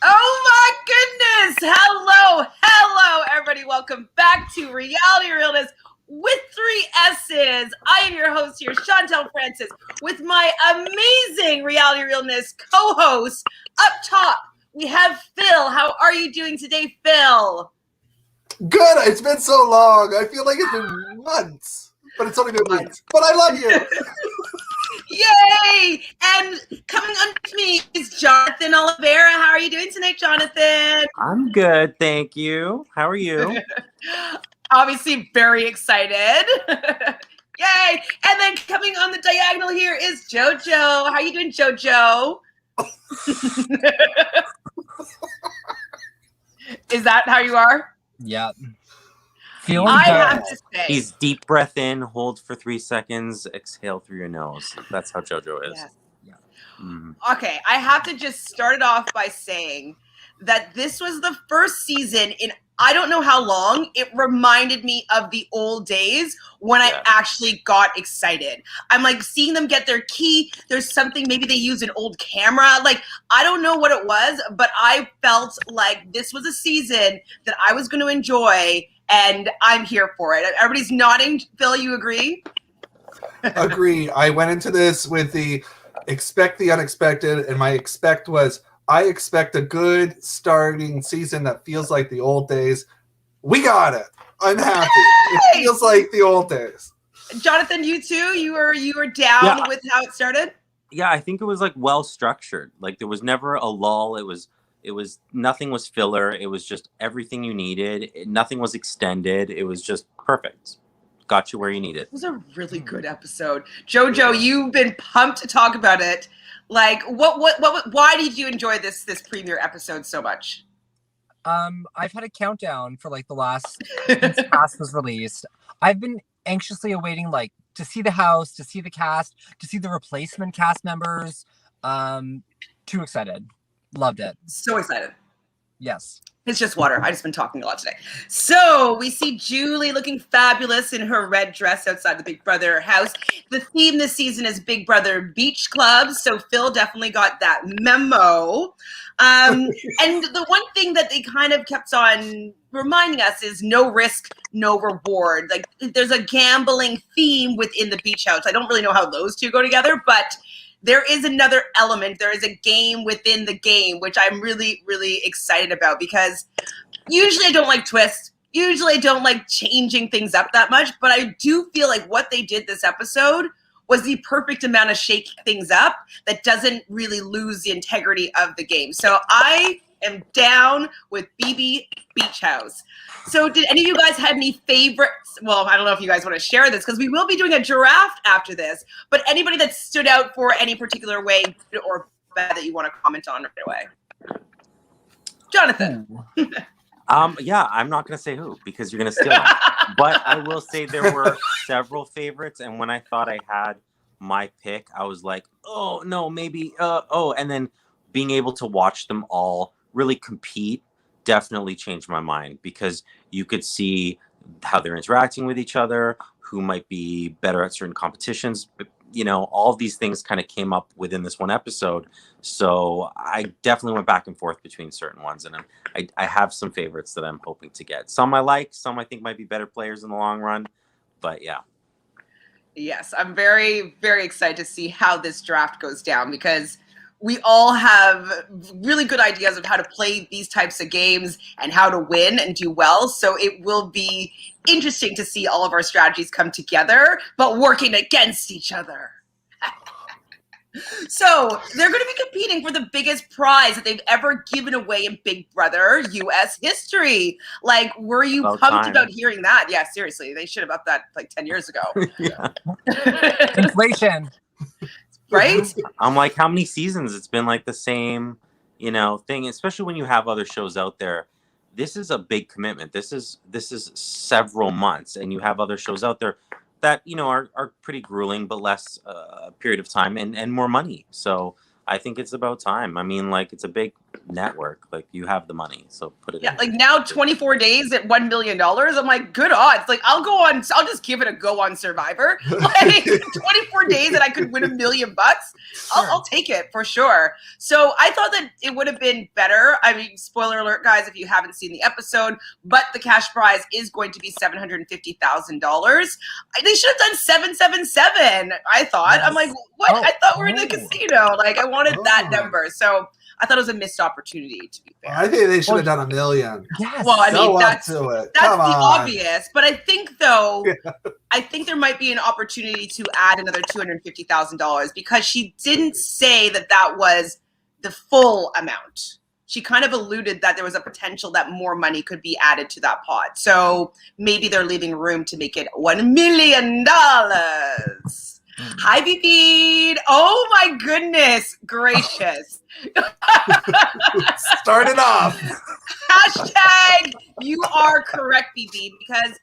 Oh my goodness! Hello, everybody. Welcome back to Reality Realness with 3 S's. I am your host here, Chantele Francis, with my amazing Reality Realness co-host. Up top, we have Phil. How are you doing today, Phil? Good. It's been so long. I feel like it's been months, but it's only been weeks. But I love you. Yay! And coming on to me is Jonathan Oliveira. How are you doing tonight, Jonathan? I'm good, thank you. How are you? Obviously very excited. Yay! And then coming on the diagonal here is Jojo. How are you doing, Jojo? Is that how you are? Yep. I have to say. He's deep breath in, hold for 3 seconds, exhale through your nose. That's how Jojo is. Yes. Yeah. Okay, I have to just start it off by saying that this was the first season in I don't know how long. It reminded me of the old days when I actually got excited. I'm like seeing them get their key. There's something, maybe they use an old camera. Like, I don't know what it was, but I felt like this was a season that I was going to enjoy, and I'm here for it. Everybody's nodding. Phil, you agree? Agree. I went into this with the expect the unexpected, and my expect was I expect a good starting season that feels like the old days. We got it. I'm happy. Yay! It feels like the old days. Jonathan, you too? You were down with how it started? Yeah, I think it was like well structured. Like there was never a lull. It was nothing was filler. It was just everything you needed. Nothing was extended. It was just perfect. Got you where you needed. It was a really good episode. Jojo, you've been pumped to talk about it. Like, why did you enjoy this premiere episode so much? I've had a countdown for like the last since Cast was released. I've been anxiously awaiting like to see the house, to see the cast, to see the replacement cast members. Too excited. Loved it. So excited. Yes. It's just water. I've just been talking a lot today. So we see Julie looking fabulous in her red dress outside the Big Brother house. The theme this season is Big Brother Beach Club. So Phil definitely got that memo. And the one thing that they kind of kept on reminding us is no risk, no reward. Like there's a gambling theme within the beach house. I don't really know how those two go together, but there is another element. There is a game within the game, which I'm really, really excited about because usually I don't like twists. Usually I don't like changing things up that much, but I do feel like what they did this episode was the perfect amount of shaking things up that doesn't really lose the integrity of the game. So I am down with BB Beach House. So did any of you guys have any favorites? Well, I don't know if you guys want to share this because we will be doing a draft after this, but anybody that stood out for any particular way or bad that you want to comment on right away? Jonathan. Yeah, I'm not going to say who because you're going to steal it. But I will say there were several favorites, and when I thought I had my pick, I was like, oh, no, maybe, and then being able to watch them all really compete definitely changed my mind because you could see how they're interacting with each other, who might be better at certain competitions. But, you know, all of these things kind of came up within this one episode. So I definitely went back and forth between certain ones. And I have some favorites that I'm hoping to get. Some I like, some I think might be better players in the long run. But yeah. Yes, I'm very, very excited to see how this draft goes down because we all have really good ideas of how to play these types of games and how to win and do well. So it will be interesting to see all of our strategies come together, but working against each other. So they're going to be competing for the biggest prize that they've ever given away in Big Brother U.S. history. Like, were you pumped about hearing that? Yeah, seriously. They should have upped that like 10 years ago. Inflation. Right? I'm like, how many seasons? It's been like the same, thing, especially when you have other shows out there. This is a big commitment. This is several months, and you have other shows out there that, are pretty grueling, but less period of time and more money. So I think it's about time. I mean, like, it's a big network. Like, you have the money, so put it in. Like now 24 days at $1 million. I'm like, good odds. Like, I'll just give it a go on Survivor. Like 24 days and I could win $1 million. I'll take it for sure. So I thought that it would have been better. I mean, spoiler alert, guys, if you haven't seen the episode, but the cash prize is going to be $750,000. They should have done 777. I thought. I'm like, what? I thought we were in the casino. Like, I wanted that number. So I thought it was a missed opportunity, to be fair. I think they should have done $1 million. Yes. Well, I mean, that's Come the on. obvious. But I think, though, I think there might be an opportunity to add another $250,000 because she didn't say that was the full amount. She kind of alluded that there was a potential that more money could be added to that pot. So maybe they're leaving room to make it $1 million. Hi, BB. Oh, my goodness gracious. Started off. Hashtag you are correct, BB, because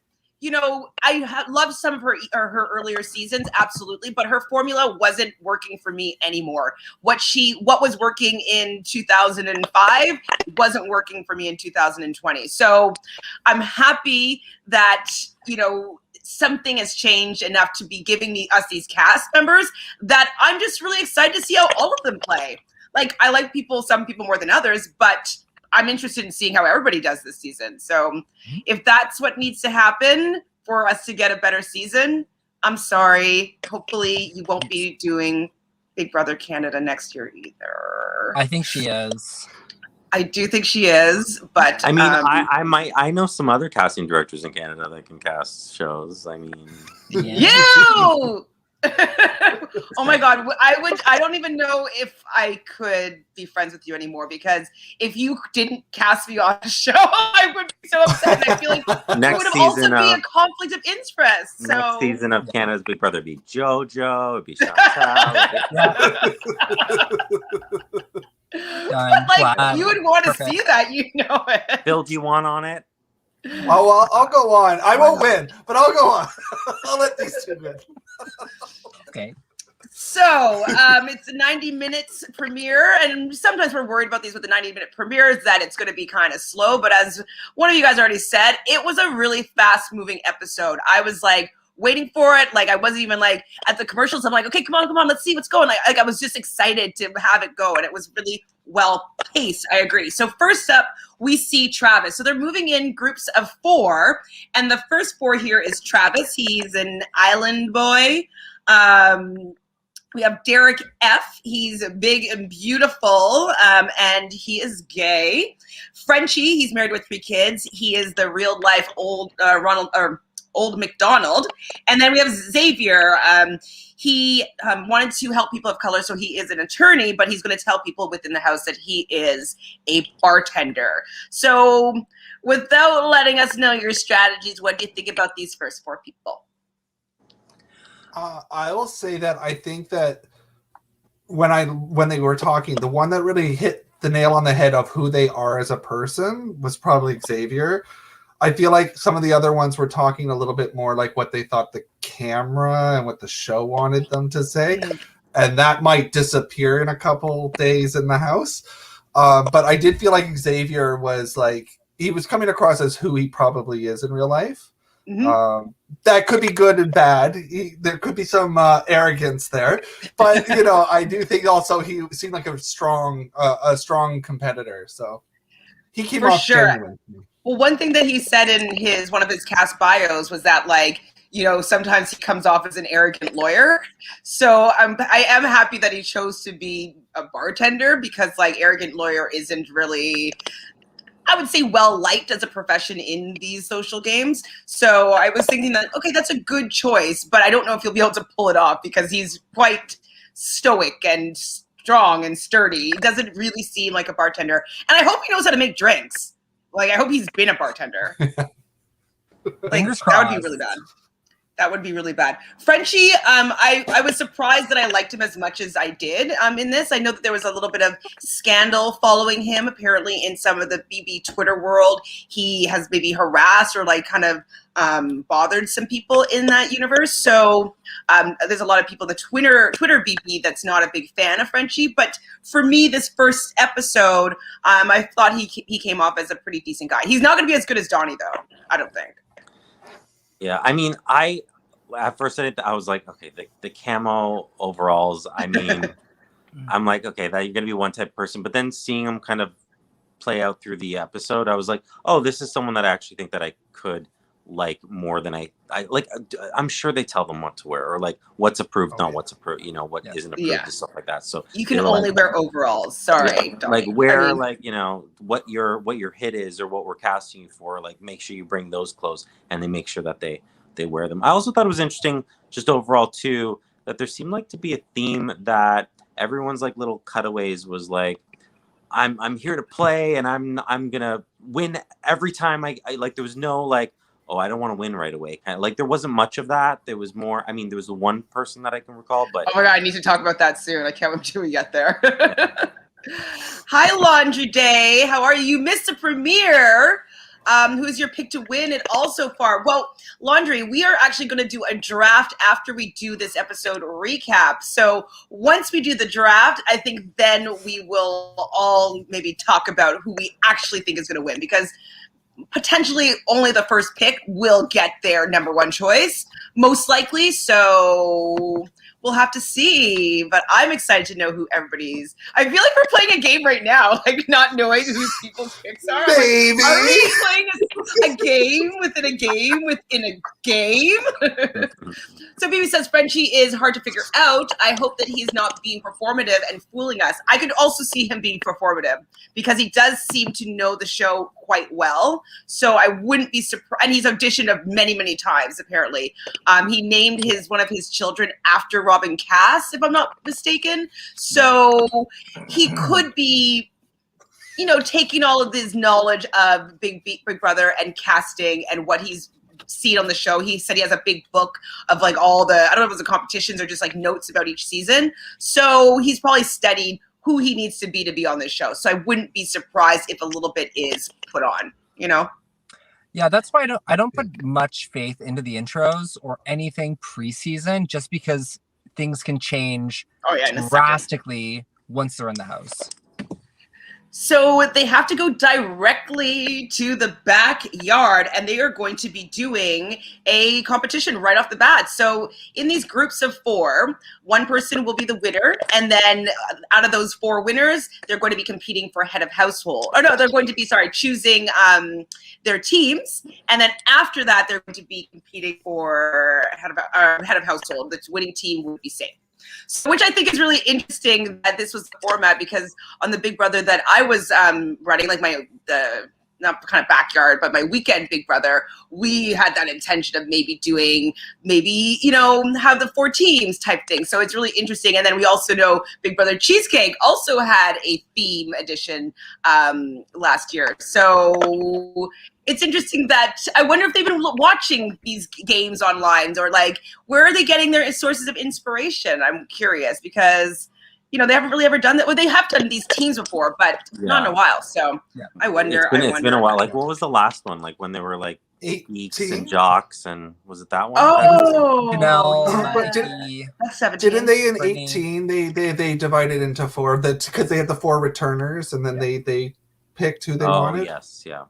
I loved some of her earlier seasons, absolutely, but her formula wasn't working for me anymore. What was working in 2005 wasn't working for me in 2020. So I'm happy that something has changed enough to be giving us these cast members that I'm just really excited to see how all of them play. Like, I like some people more than others, but I'm interested in seeing how everybody does this season. So if that's what needs to happen for us to get a better season, I'm sorry. Hopefully you won't be doing Big Brother Canada next year either. I think she is. I do think she is, but I mean, I know some other casting directors in Canada that can cast shows. I mean, you. Oh my God, I don't even know if I could be friends with you anymore, because if you didn't cast me on a show, I would be so upset. And I feel like it would also be a conflict of interest. Next season of Canada's Big Brother would be Jojo, it'd be Chantele. But like, you would want to see that, it. Phil, do you want on it? Oh, well, I'll go on. I won't win, but I'll go on. I'll let these two win. Okay. So it's a 90 minutes premiere, and sometimes we're worried about these with the 90-minute premieres that it's going to be kind of slow. But as one of you guys already said, it was a really fast-moving episode. I was like waiting for it. Like, I wasn't even like at the commercials. I'm like, okay, come on, let's see what's going. Like I was just excited to have it go, and it was really well paced. I agree. So first up, we see Travis. So they're moving in groups of 4, and the first 4 here is Travis. He's an island boy. We have Derek F. He's big and beautiful, and he is gay. Frenchie, he's married with 3 kids. He is the real life old McDonald. And then we have Xavier. He wanted to help people of color, so he is an attorney, but he's going to tell people within the house that he is a bartender. So without letting us know your strategies, what do you think about these first 4 people? I will say that I think that when they were talking, the one that really hit the nail on the head of who they are as a person was probably Xavier. I feel like some of the other ones were talking a little bit more like what they thought the camera and what the show wanted them to say. And that might disappear in a couple days in the house. But I did feel like Xavier was like, he was coming across as who he probably is in real life. Mm-hmm. That could be good and bad. There could be some arrogance there, but I do think also he seemed like a strong competitor. So he came off genuine. Well, one thing that he said in one of his cast bios was that, like, sometimes he comes off as an arrogant lawyer. So I am happy that he chose to be a bartender, because like arrogant lawyer isn't really, I would say, well liked as a profession in these social games. So I was thinking that, okay, that's a good choice, but I don't know if he'll be able to pull it off, because he's quite stoic and strong and sturdy. He doesn't really seem like a bartender. And I hope he knows how to make drinks. Like, I hope he's been a bartender. Like, that would be really bad. That would be really bad. Frenchie, I was surprised that I liked him as much as I did in this. I know that there was a little bit of scandal following him. Apparently, in some of the BB Twitter world, he has maybe harassed or like kind of bothered some people in that universe. So there's a lot of people in the Twitter BB that's not a big fan of Frenchie. But for me, this first episode, I thought he came off as a pretty decent guy. He's not going to be as good as Donnie, though. I don't think. Yeah, I mean, at first I was like, okay, the camo overalls. I mean, I'm like, okay, that you're gonna be one type of person. But then seeing him kind of play out through the episode, I was like, oh, this is someone that I actually think that I could like more than I like. I'm sure they tell them what to wear or like what's approved, not what's approved. You know, what isn't approved and stuff like that. So you can only wear overalls. Sorry, like wear like you know what your hit is or what we're casting you for. Like make sure you bring those clothes, and they make sure that they wear them. I also thought it was interesting, just overall too, that there seemed like to be a theme that everyone's like little cutaways was like, I'm here to play and I'm gonna win every time I like. There was no like, oh, I don't want to win right away. Kind of, like there wasn't much of that. There was more. I mean, there was the one person that I can recall, but oh my god, I need to talk about that soon. I can't wait till we get there. Hi, Laundry Day. How are you? You missed the premiere. Who's your pick to win it all so far? Well, Laundry, we are actually going to do a draft after we do this episode recap. So once we do the draft, I think then we will all maybe talk about who we actually think is going to win, because potentially only the first pick will get their number one choice, most likely. So we'll have to see, but I'm excited to know who everybody's. I feel like we're playing a game right now, like not knowing who people's picks are. Baby. Like, are we playing a game within a game within a game? So Bibi says Frenchie is hard to figure out. I hope that he's not being performative and fooling us. I could also see him being performative because he does seem to know the show quite well. So I wouldn't be surprised. And he's auditioned many, many times, apparently. He named one of his children after Robin Cass, if I'm not mistaken. So he could be, you know, taking all of his knowledge of Big Brother and casting and what he's seen on the show. He said he has a big book of like all the, I don't know if it was the competitions or just like notes about each season. So he's probably studied who he needs to be on this show. So I wouldn't be surprised if a little bit is put on, you know? Yeah, that's why I don't put much faith into the intros or anything preseason, just because things can change drastically once they're in the house. So they have to go directly to the backyard, and they are going to be doing a competition right off the bat. So in these groups of 4, one person will be the winner, and then out of those 4 winners, they're going to be competing for head of household. Or no, they're going to be, choosing their teams, and then after that, they're going to be competing for head of household. The winning team would be safe. So, which I think is really interesting that this was the format, because on the Big Brother that I was running, like not kind of backyard, but my weekend Big Brother, we had that intention of maybe have the 4 teams type thing. So it's really interesting. And then we also know Big Brother Cheesecake also had a theme edition last year. So it's interesting that I wonder if they've been watching these games online, or like, where are they getting their sources of inspiration? I'm curious, because they haven't really ever done that. Well, they have done these teams before, but not in a while. So I wonder. It's been a while. Like, what was the last one? Like when they were like geeks and jocks, and was it that one? Oh, that's 17. Didn't they in 18? They divided into 4 because they had the 4 returners, and then they picked who they wanted. Yes, yeah.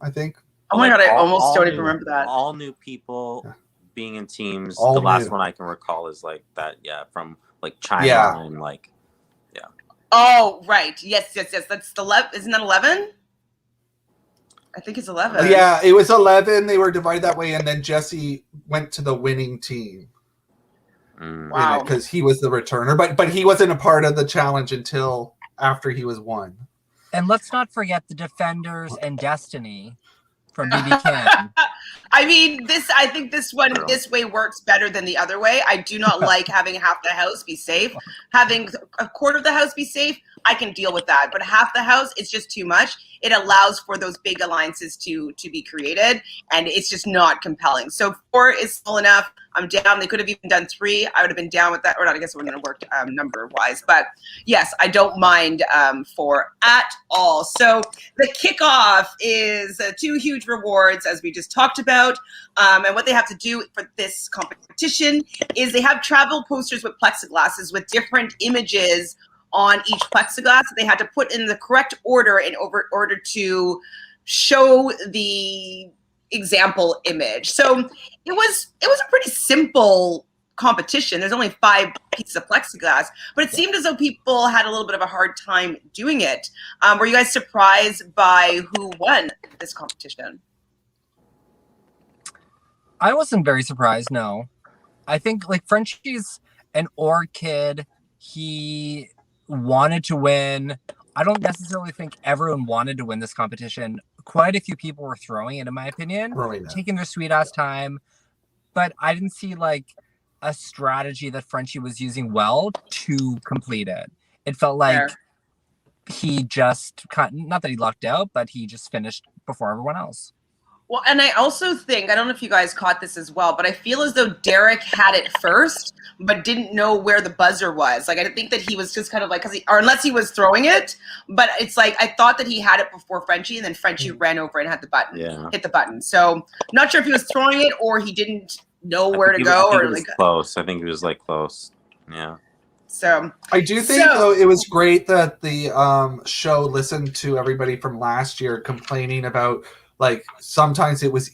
I think. Oh my god, I almost don't even remember that. All new people being in teams. The last one I can recall is like that. Yeah, from like China and like, Oh right, yes. That's the Isn't that 11? I think it's 11. Yeah, it was 11. They were divided that way, and then Jesse went to the winning team. Wow, because he was the returner, but he wasn't a part of the challenge until after he was won. And let's not forget the Defenders and Destiny from BB Can. I mean, I think this one, this way works better than the other way. I do not like having half the house be safe. Having a quarter of the house be safe, I can deal with that. But half the house, it's just too much. It allows for those big alliances to be created, and it's just not compelling. So 4 is small enough. I'm down. They could have even done 3. I would have been down with that. Or not, I guess it wouldn't have worked number-wise. But yes, I don't mind 4 at all. So the kickoff is 2 huge rewards, as we just talked about. And what they have to do for this competition is they have travel posters with plexiglasses with different images on each plexiglass that they had to put in the correct order in order to show the example image. So it was a pretty simple competition. There's only 5 pieces of plexiglass, but it seemed as though people had a little bit of a hard time doing it. Were you guys surprised by who won this competition? I wasn't very surprised, no. I think like Frenchie's an org kid. He wanted to win. I don't necessarily think everyone wanted to win this competition. Quite a few people were throwing it, in my opinion, taking their sweet ass time. But I didn't see like a strategy that Frenchie was using well to complete it. It felt like he just, not that he lucked out, but he just finished before everyone else. Well, and I also think, I don't know if you guys caught this as well, but I feel as though Derek had it first, but didn't know where the buzzer was. Like, I think that he was just kind of like, or unless he was throwing it, but it's like, I thought that he had it before Frenchie, and then Frenchie ran over and had the button, hit the button. So, not sure if he was throwing it or he didn't know where to go. Or like close. I think he was like close. Yeah. So I do think though it was great that the show listened to everybody from last year complaining about like sometimes it was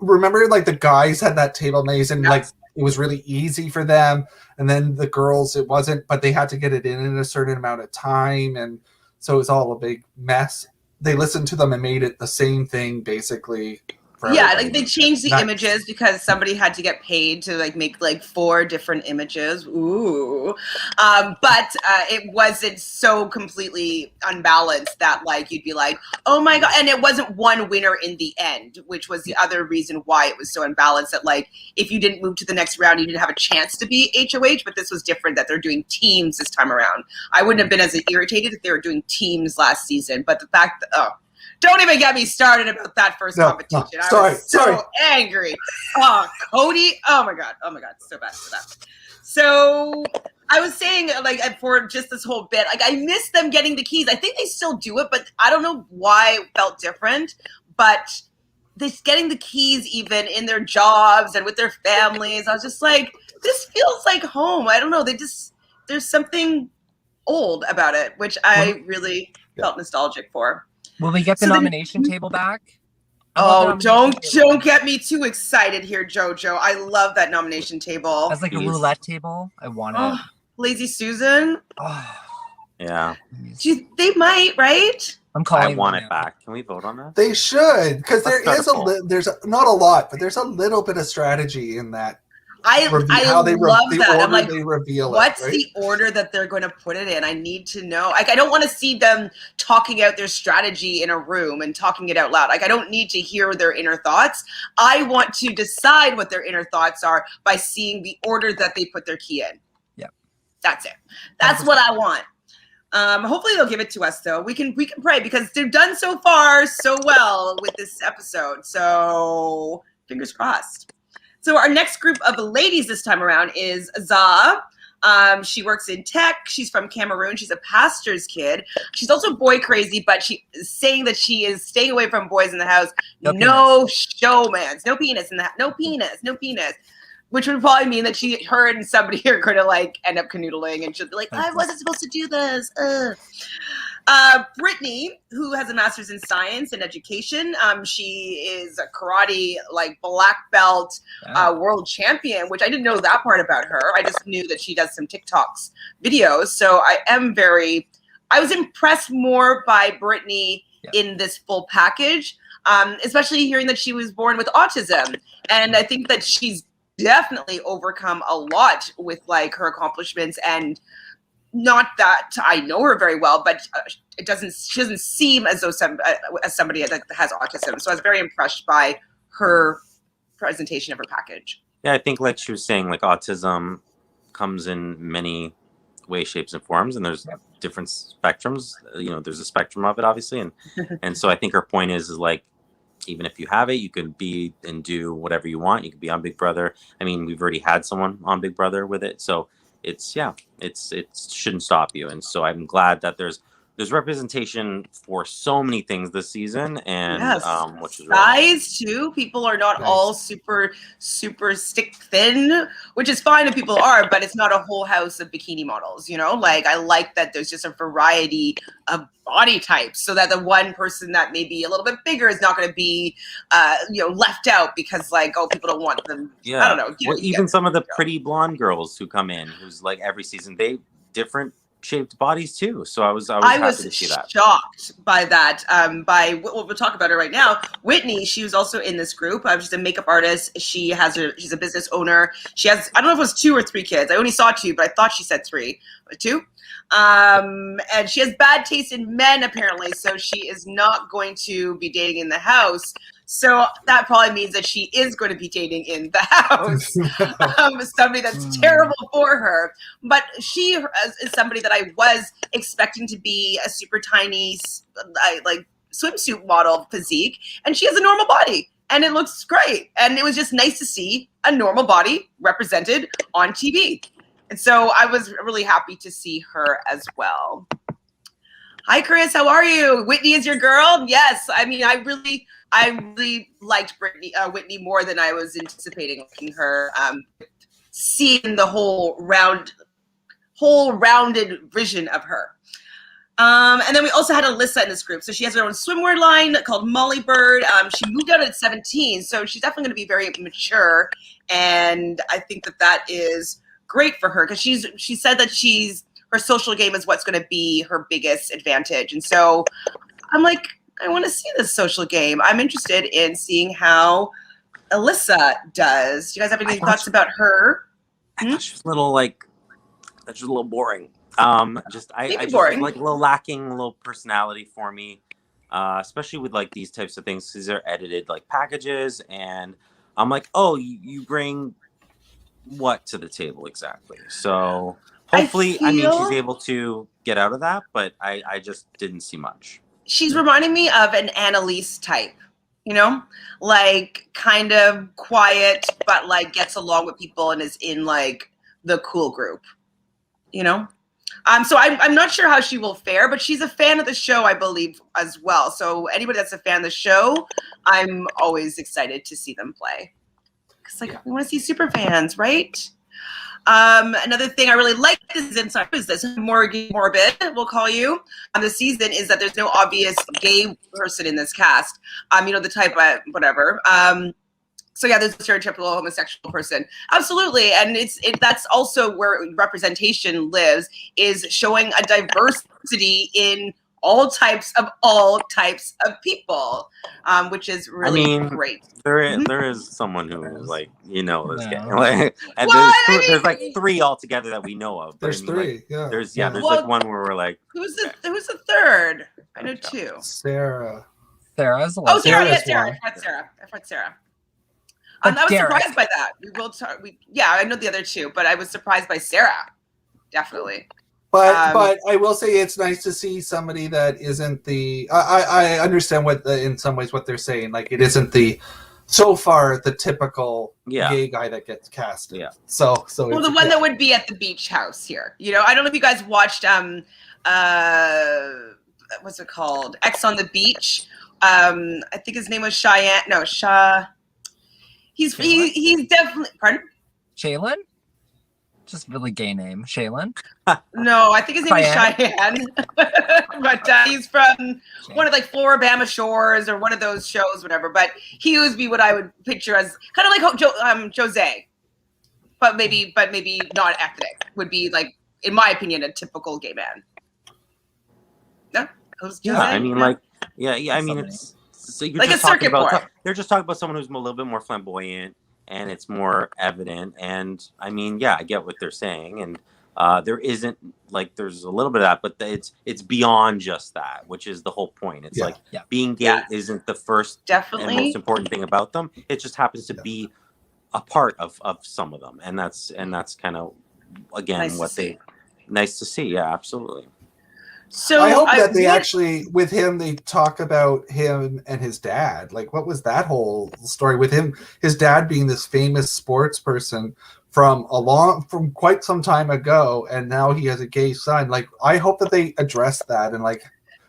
remember like the guys had that table maze and like it was really easy for them, and then the girls it wasn't, but they had to get it in a certain amount of time, and so it was all a big mess. They listened to them and made it the same thing basically. Like they changed the images because somebody had to get paid to like make like 4 different images. Ooh. But it wasn't so completely unbalanced that like you'd be like, oh my God. And it wasn't one winner in the end, which was the other reason why it was so unbalanced, that like if you didn't move to the next round, you didn't have a chance to be HOH, but this was different that they're doing teams this time around. I wouldn't have been as irritated if they were doing teams last season, but the fact that, don't even get me started about that first competition. I was so angry. Oh, Cody. Oh my God. So bad for that. So I was saying, like, for just this whole bit, like, I miss them getting the keys. I think they still do it, but I don't know why it felt different. But this getting the keys even in their jobs and with their families, I was just like, this feels like home. I don't know. There's something old about it, which I really felt nostalgic for. Will we get the nomination table back? Don't get me too excited here, Jojo. I love that nomination table. As like a roulette table, I want it. Lazy Susan. Yeah. They might, right? I want it back. Can we vote on that? They should, because there's not a lot, but there's a little bit of strategy in that. I love that. I'm like, they reveal what's right? the order that they're going to put it in? I need to know. Like, I don't want to see them talking out their strategy in a room and talking it out loud. Like, I don't need to hear their inner thoughts. I want to decide what their inner thoughts are by seeing the order that they put their key in. Yeah. That's it. That's what I want. Hopefully they'll give it to us, though. We can pray, because they've done so far so well with this episode. So fingers crossed. So our next group of ladies this time around is Zah. She works in tech. She's from Cameroon. She's a pastor's kid. She's also boy crazy, but she is saying that she is staying away from boys in the house. No showmans. No penis in the house. No penis. Which would probably mean that her and somebody are going to like end up canoodling, and she'll be like, I wasn't supposed to do this. Brittany, who has a master's in science and education, she is a karate like black belt world champion, which I didn't know that part about her. I just knew that she does some TikToks videos. So I was impressed more by Brittany in this full package, especially hearing that she was born with autism. And I think that she's definitely overcome a lot with like her accomplishments and not that I know her very well, but she doesn't seem as though as somebody that has autism. So I was very impressed by her presentation of her package. Yeah, I think like she was saying, like autism comes in many ways, shapes, and forms, and there's different spectrums. There's a spectrum of it, obviously, and so I think her point is like, even if you have it, you can be and do whatever you want. You can be on Big Brother. I mean, we've already had someone on Big Brother with it, so it shouldn't stop you. And so I'm glad that there's representation for so many things this season, and which is size too. People are not all super stick thin, which is fine if people are, but it's not a whole house of bikini models. Like I like that there's just a variety of body types, so that the one person that may be a little bit bigger is not going to be left out because people don't want them. I don't know. Even some of the pretty blonde girls who come in, who's like every season, they different shaped bodies too. So I was happy to see that. Shocked by that. We'll talk about her right now. Whitney, she was also in this group. She's a makeup artist. She's a business owner. She has, I don't know if it was 2 or 3 kids. I only saw 2, but I thought she said 3. 2. And she has bad taste in men apparently, so she is not going to be dating in the house. So that probably means that she is going to be dating in the house. Somebody that's terrible for her. But she is somebody that I was expecting to be a super tiny, swimsuit model physique. And she has a normal body. And it looks great. And it was just nice to see a normal body represented on TV. And so I was really happy to see her as well. Hi, Chris. How are you? Whitney is your girl? Yes. I mean, I really liked Whitney more than I was anticipating liking her. Seeing the whole rounded vision of her. And then we also had Alyssa in this group. So she has her own swimwear line called Molly Bird. She moved out at 17, so she's definitely going to be very mature. And I think that is great for her because she said that her social game is what's going to be her biggest advantage. And so I'm like, I want to see this social game. I'm interested in seeing how Alyssa does. Do you guys have any thoughts about her? I thought she was a little that's just a little boring. I just boring. like a little lacking, a little personality for me, especially with like these types of things because they're edited like packages, and I'm like, oh, you bring what to the table exactly? So hopefully, I mean, she's able to get out of that, but I just didn't see much. She's reminding me of an Annalise type, like kind of quiet, but like gets along with people and is in like the cool group, So I'm not sure how she will fare, but she's a fan of the show, I believe, as well. So anybody that's a fan of the show, I'm always excited to see them play. Because we want to see super fans, right? Another thing I really like this morbid, we'll call you, on the season is that there's no obvious gay person in this cast. The type of whatever. So yeah, there's a stereotypical homosexual person. Absolutely. And that's also where representation lives, is showing a diversity in all types of people, which is really great. There is someone who is like, this gay. And there's like 3 altogether that we know of. There's 3, yeah. There's like one where we're like, who's the third? I know 2. Sarah. Sarah's the one. Oh, Sarah. I thought Sarah. I was surprised by that. I know the other 2, but I was surprised by Sarah. Definitely. But I will say it's nice to see somebody that isn't the. I understand in some ways what they're saying. Like it isn't so far the typical gay guy that gets cast. Yeah. So well, the one that would be at the beach house here. I don't know if you guys watched what's it called? X on the Beach. I think his name was Cheyenne. No, He's definitely. Pardon? Shaylin? Just really gay name, Shaylin. No, I think his name is Cheyenne. But he's from one of Floribama Shores or one of those shows, whatever. But he would be what I would picture as kind of like Jose, but maybe not ethnic. Would be like, in my opinion, a typical gay man. No, yeah. I mean, I mean, it's so you're like just a circuit board. They're just talking about someone who's a little bit more flamboyant. And it's more evident. And I mean, yeah, I get what they're saying. And There isn't like there's a little bit of that, but it's beyond just that, which is the whole point. It's like being gay isn't the first and most important thing about them. It just happens to be a part of some of them, and that's kind of again nice to see. Yeah, absolutely. So I hope that they actually, with him, they talk about him and his dad. Like, what was that whole story with him? His dad being this famous sports person from quite some time ago, and now he has a gay son. Like, I hope that they address that and like,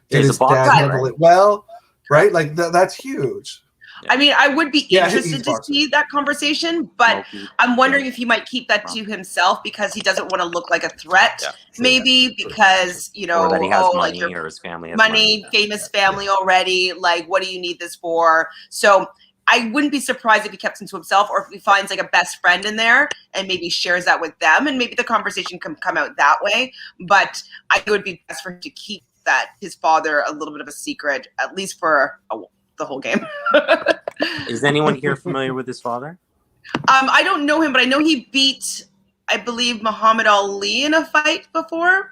did his dad handle it well? Right? Like, that's huge. I mean, I would be interested to see that conversation, but I'm wondering if he might keep that to himself because he doesn't want to look like a threat, maybe because, you know, or that he has money or his family has money, famous family already. Like, what do you need this for? So I wouldn't be surprised if he kept it to himself or if he finds like a best friend in there and maybe shares that with them and maybe the conversation can come out that way. But I think it would be best for him to keep that his father a little bit of a secret, at least for the whole game. Is anyone here familiar with his father? I don't know him, but I know he beat, I believe, Muhammad Ali in a fight before.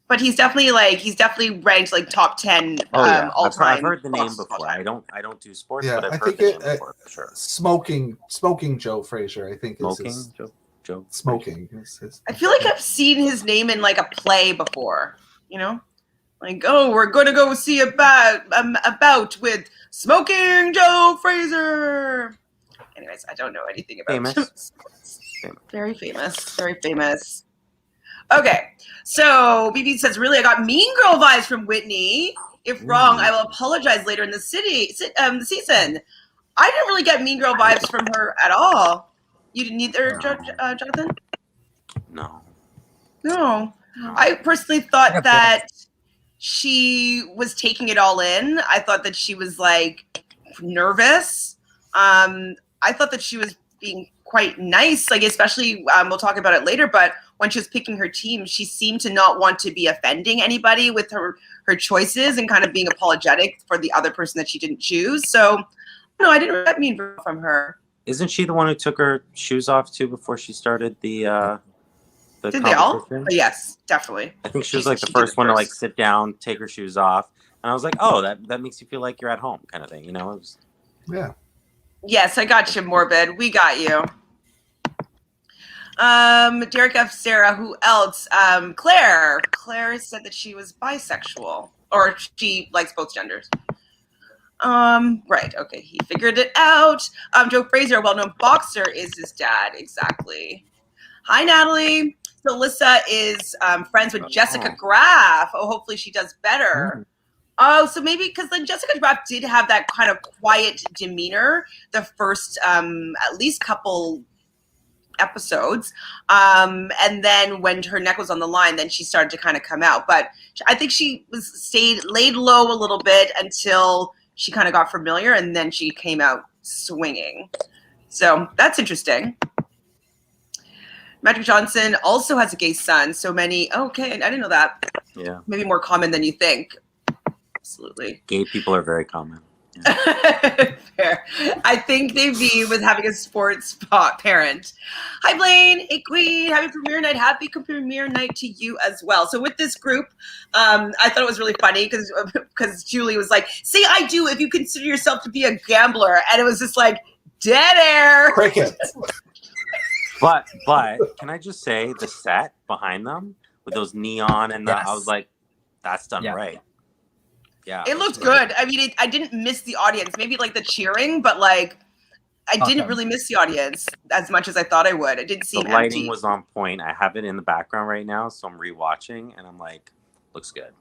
But he's definitely ranked like top 10 all time. I've heard the name before. I don't do sports, but I've heard the name before for sure. Smoking Joe Frazier, I think. Joe. Smoking. I feel like I've seen his name in like a play before. You know. Like, oh, we're gonna go see a bout with Smoking Joe Frazier. Anyways, I don't know anything about him. Very famous. Okay, so BB says, really, I got Mean Girl vibes from Whitney. If wrong, I will apologize later in the season. I didn't really get Mean Girl vibes from her at all. You didn't either, Jonathan? No. I personally thought that she was taking it all in. I thought that she was like nervous. I thought that she was being quite nice, like especially we'll talk about it later, but when she was picking her team, she seemed to not want to be offending anybody with her choices and kind of being apologetic for the other person that she didn't choose. So no, I didn't get mean from her. Isn't she the one who took her shoes off too before she started the Did they all? Yes, definitely. I think she was like the first one to like sit down, take her shoes off, and I was like, "Oh, that makes you feel like you're at home," kind of thing, you know? It was... Yeah. Yes, I got you, Morbid. We got you. Derek F. Sarah. Who else? Claire. Claire said that she was bisexual, or she likes both genders. Right. Okay, he figured it out. Joe Frazier, a well-known boxer, is his dad. Exactly. Hi, Natalie. So Alyssa is friends with Jessica Graff. Oh, hopefully she does better. Oh, so maybe because then Jessica Graff did have that kind of quiet demeanor the first at least couple episodes. And then when her neck was on the line, then she started to kind of come out. But I think she laid low a little bit until she kind of got familiar and then she came out swinging. So that's interesting. Magic Johnson also has a gay son. So many. Okay, I didn't know that. Yeah. Maybe more common than you think. Absolutely. Gay people are very common. Yeah. Fair. I think they be with having a sports parent. Hi, Blaine. Hey, Queen. Happy premiere night. Happy premiere night to you as well. So with this group, I thought it was really funny because Julie was like, "Say I do if you consider yourself to be a gambler," and it was just like dead air. Crickets. But can I just say the set behind them with those neon and I was like, that's done right. Yeah, it looked good. I mean, I didn't miss the audience. Maybe like the cheering, but like I didn't really miss the audience as much as I thought I would. It didn't seem the lighting empty. Was on point. I have it in the background right now, so I'm rewatching, and I'm like, looks good.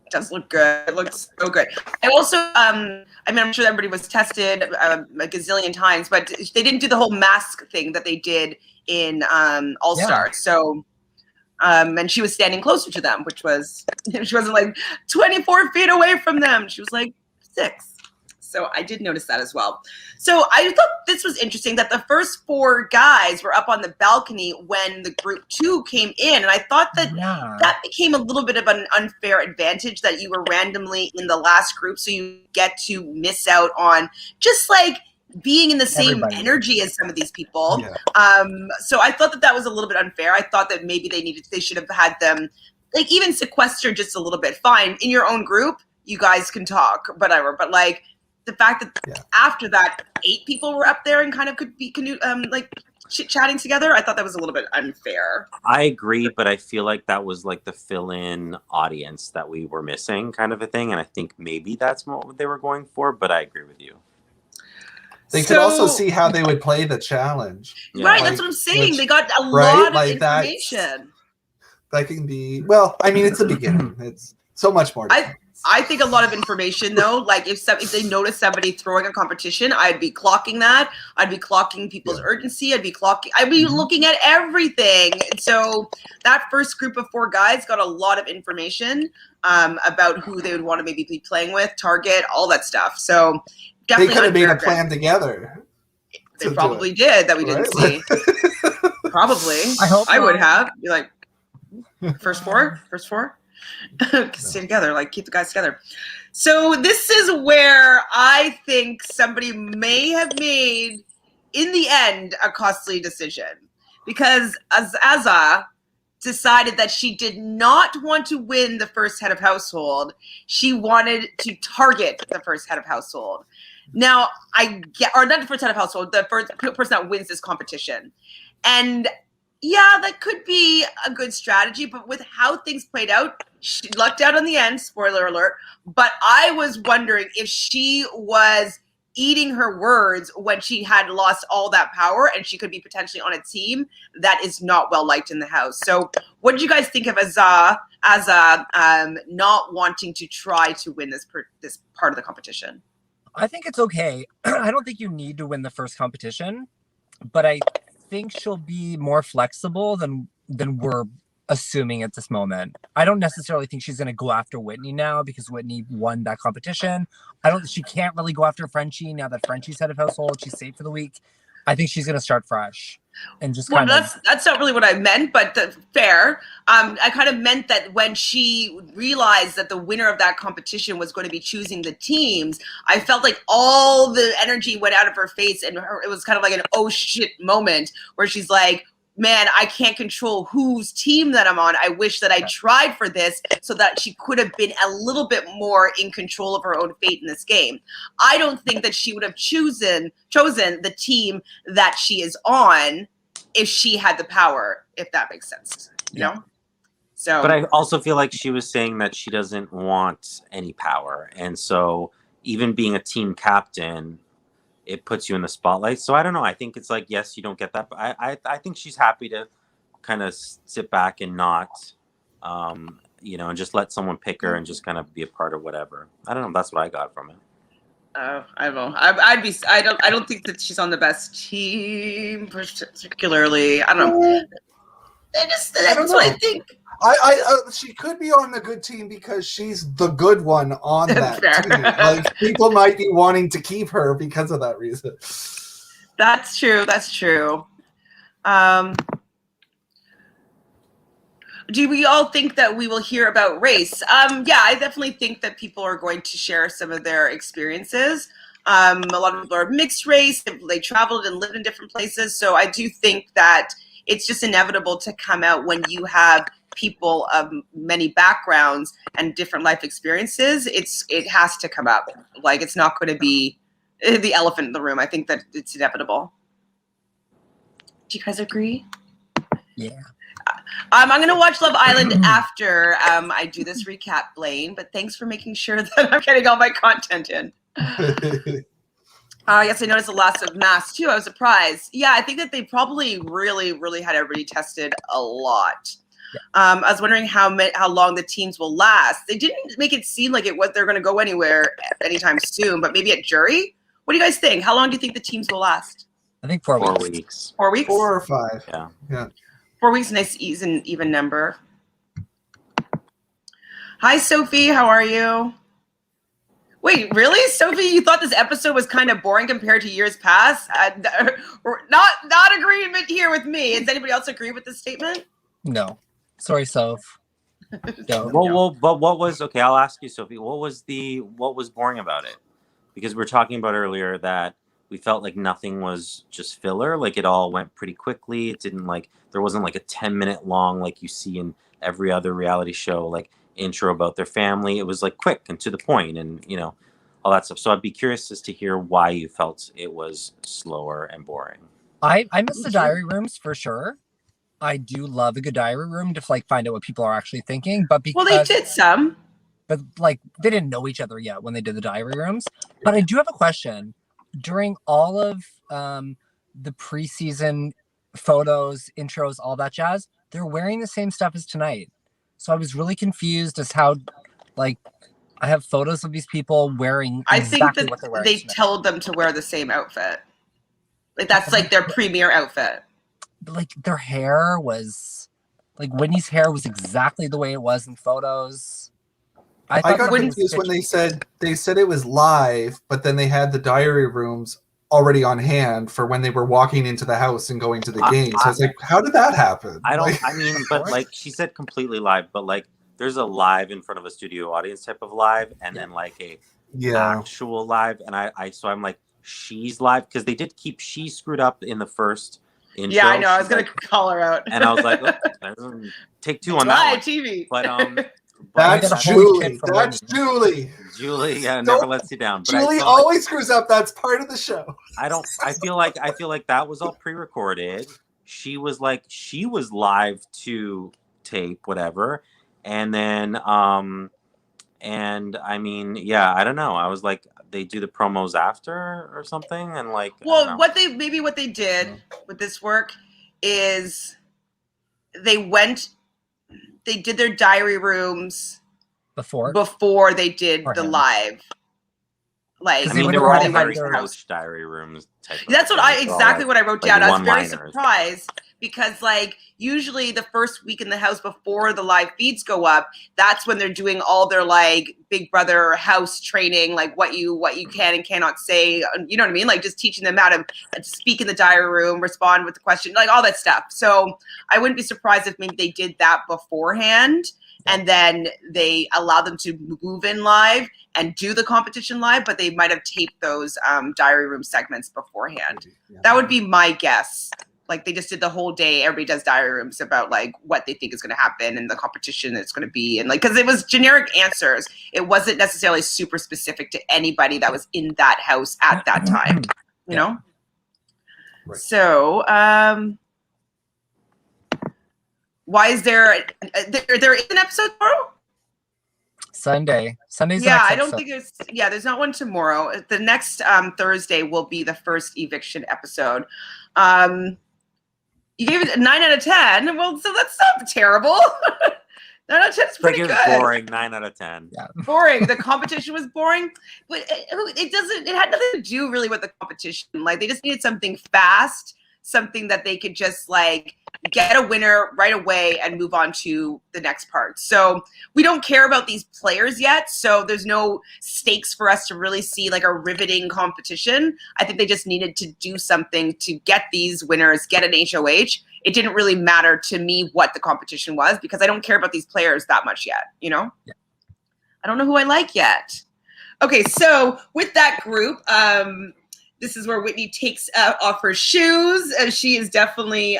It does look good. It looks so good. I also, I mean, I'm sure everybody was tested a gazillion times, but they didn't do the whole mask thing that they did in All Star. Yeah. So, and she was standing closer to them, which was, she wasn't like 24 feet away from them. She was like 6. So I did notice that as well. So I thought this was interesting that the first 4 guys were up on the balcony when the group 2 came in. And I thought that that became a little bit of an unfair advantage that you were randomly in the last group. So you get to miss out on just like being in the same Everybody. energy as some of these people. Yeah. So I thought that was a little bit unfair. I thought that maybe they should have had them like even sequester just a little bit. Fine, in your own group, you guys can talk, whatever. But like the fact that after that, 8 people were up there and kind of could be like chit-chatting together, I thought that was a little bit unfair. I agree, but I feel like that was like the fill-in audience that we were missing kind of a thing. And I think maybe that's what they were going for, but I agree with you. They could also see how they would play the challenge. Yeah. Right, that's what I'm saying. They got a lot of information. That can be, well, I mean, it's the beginning. It's so much more. I think a lot of information, though, like if they notice somebody throwing a competition, I'd be clocking that. I'd be clocking people's urgency. I'd be looking at everything. And so that first group of 4 guys got a lot of information about who they would want to maybe be playing with, target, all that stuff. So definitely they could have made a plan together. They probably did that we didn't see. Probably. I hope I would have. Be like, first four. Stay together, like keep the guys together. So this is where I think somebody may have made, in the end, a costly decision, because Azza decided that she did not want to win the first head of household. She wanted to target the first head of household. Now, or not the first head of household, the first person that wins this competition. And yeah, that could be a good strategy, but with how things played out, she lucked out on the end, spoiler alert. But I was wondering if she was eating her words when she had lost all that power and she could be potentially on a team that is not well liked in the house. So what did you guys think of Azza not wanting to try to win this part of the competition? I think it's okay. I don't think you need to win the first competition, but I think she'll be more flexible than we're assuming at this moment. I don't necessarily think she's going to go after Whitney now because Whitney won that competition. She can't really go after Frenchie now that Frenchie's head of household. She's safe for the week. I think she's going to start fresh and just kind of. That's not really what I meant, but fair. I kind of meant that when she realized that the winner of that competition was going to be choosing the teams, I felt like all the energy went out of her face, and it was kind of like an oh shit moment where she's like, man, I can't control whose team that I'm on. I wish that I tried for this so that she could have been a little bit more in control of her own fate in this game. I don't think that she would have chosen the team that she is on if she had the power, if that makes sense. You know? So, but I also feel like she was saying that she doesn't want any power. And so even being a team captain, it puts you in the spotlight. So I don't know. I think it's like, yes, you don't get that. But I think she's happy to kind of sit back and not, and just let someone pick her and just kind of be a part of whatever. I don't know. That's what I got from it. I don't know. I don't think that she's on the best team particularly. I don't know. That's what I think. She could be on the good team because she's the good one on that team. Like people might be wanting to keep her because of that reason. That's true. Do we all think that we will hear about race? Yeah, I definitely think that people are going to share some of their experiences. A lot of people are mixed race. They traveled and lived in different places. So I do think that it's just inevitable to come out when you have people of many backgrounds and different life experiences. It has to come up. Like, it's not going to be the elephant in the room. I think that it's inevitable. Do you guys agree? Yeah. I'm going to watch Love Island after I do this recap, Blaine, but thanks for making sure that I'm getting all my content in. Yes, I noticed the loss of masks too. I was surprised. Yeah, I think that they probably really, really had everybody tested a lot. Yeah. I was wondering how long the teams will last. They didn't make it seem like they're going to go anywhere anytime soon, but maybe at jury. What do you guys think? How long do you think the teams will last? I think 4 weeks. 4 weeks? 4 or 5. Yeah. 4 weeks, nice, even number. Hi, Sophie. How are you? Wait, really, Sophie? You thought this episode was kind of boring compared to years past? Not agreement here with me. Does anybody else agree with this statement? No. Sorry, Soph. No. Well, but what was okay? I'll ask you, Sophie. What was boring about it? Because we were talking about earlier that we felt like nothing was just filler. Like it all went pretty quickly. It didn't like there wasn't like a 10-minute long like you see in every other reality show like intro about their family. It was like quick and to the point, and all that stuff. So I'd be curious as to hear why you felt it was slower and boring. I miss the diary rooms for sure. I do love a good diary room to like find out what people are actually thinking. But because Well, they did some. But like they didn't know each other yet when they did the diary rooms. But I do have a question. During all of the preseason photos, intros, all that jazz, they're wearing the same stuff as tonight. So I was really confused as how, like, I have photos of these people wearing exactly what they're wearing. They told them to wear the same outfit. Like that's like their premiere outfit. But like their hair was, like Whitney's hair was exactly the way it was in photos. I got confused when they said it was live, but then they had the diary rooms already on hand for when they were walking into the house and going to the game. So I was like, how did that happen? But like she said completely live, but like there's a live in front of a studio audience type of live, and then like a actual live. And I'm like, she's live, because they did keep she screwed up in the first intro. Yeah, I know. I was gonna call her out. And I was like, take two on that one. TV. But that's Julie. That's Julie. Julie, never lets you down. But Julie always screws up. That's part of the show. I feel like that was all pre-recorded. She was live to tape, whatever. And then and I mean, yeah, I don't know. I was like, they do the promos after or something, and like, well, what they did with this work is they did their diary rooms before they did the live. Like, I mean, they were all very couch diary rooms type. That's what I wrote down. I was very surprised because, like, usually the first week in the house before the live feeds go up, that's when they're doing all their like Big Brother house training, like what you can and cannot say. You know what I mean? Like just teaching them how to speak in the diary room, respond with the question, like all that stuff. So I wouldn't be surprised if maybe they did that beforehand. And then they allowed them to move in live and do the competition live, but they might have taped those diary room segments beforehand. Yeah. That would be my guess. Like they just did the whole day. Everybody does diary rooms about like what they think is going to happen and the competition that's going to be. And like, because it was generic answers. It wasn't necessarily super specific to anybody that was in that house at that time, you know? Right. So, why is there is an episode tomorrow? Sunday's the next I don't think there's not one tomorrow. The next Thursday will be the first eviction episode. You gave it a 9 out of 10. Well, so that's not terrible. 9 out of 10 is pretty good. Boring. 9 out of 10. Yeah. Boring. The competition was boring, but it had nothing to do really with the competition. Like they just needed something fast, something that they could just like get a winner right away and move on to the next part. So we don't care about these players yet. So there's no stakes for us to really see like a riveting competition. I think they just needed to do something to get these winners, get an HOH. It didn't really matter to me what the competition was because I don't care about these players that much yet, you know? Yeah. I don't know who I like yet. Okay, so with that group, this is where Whitney takes off her shoes. She is definitely,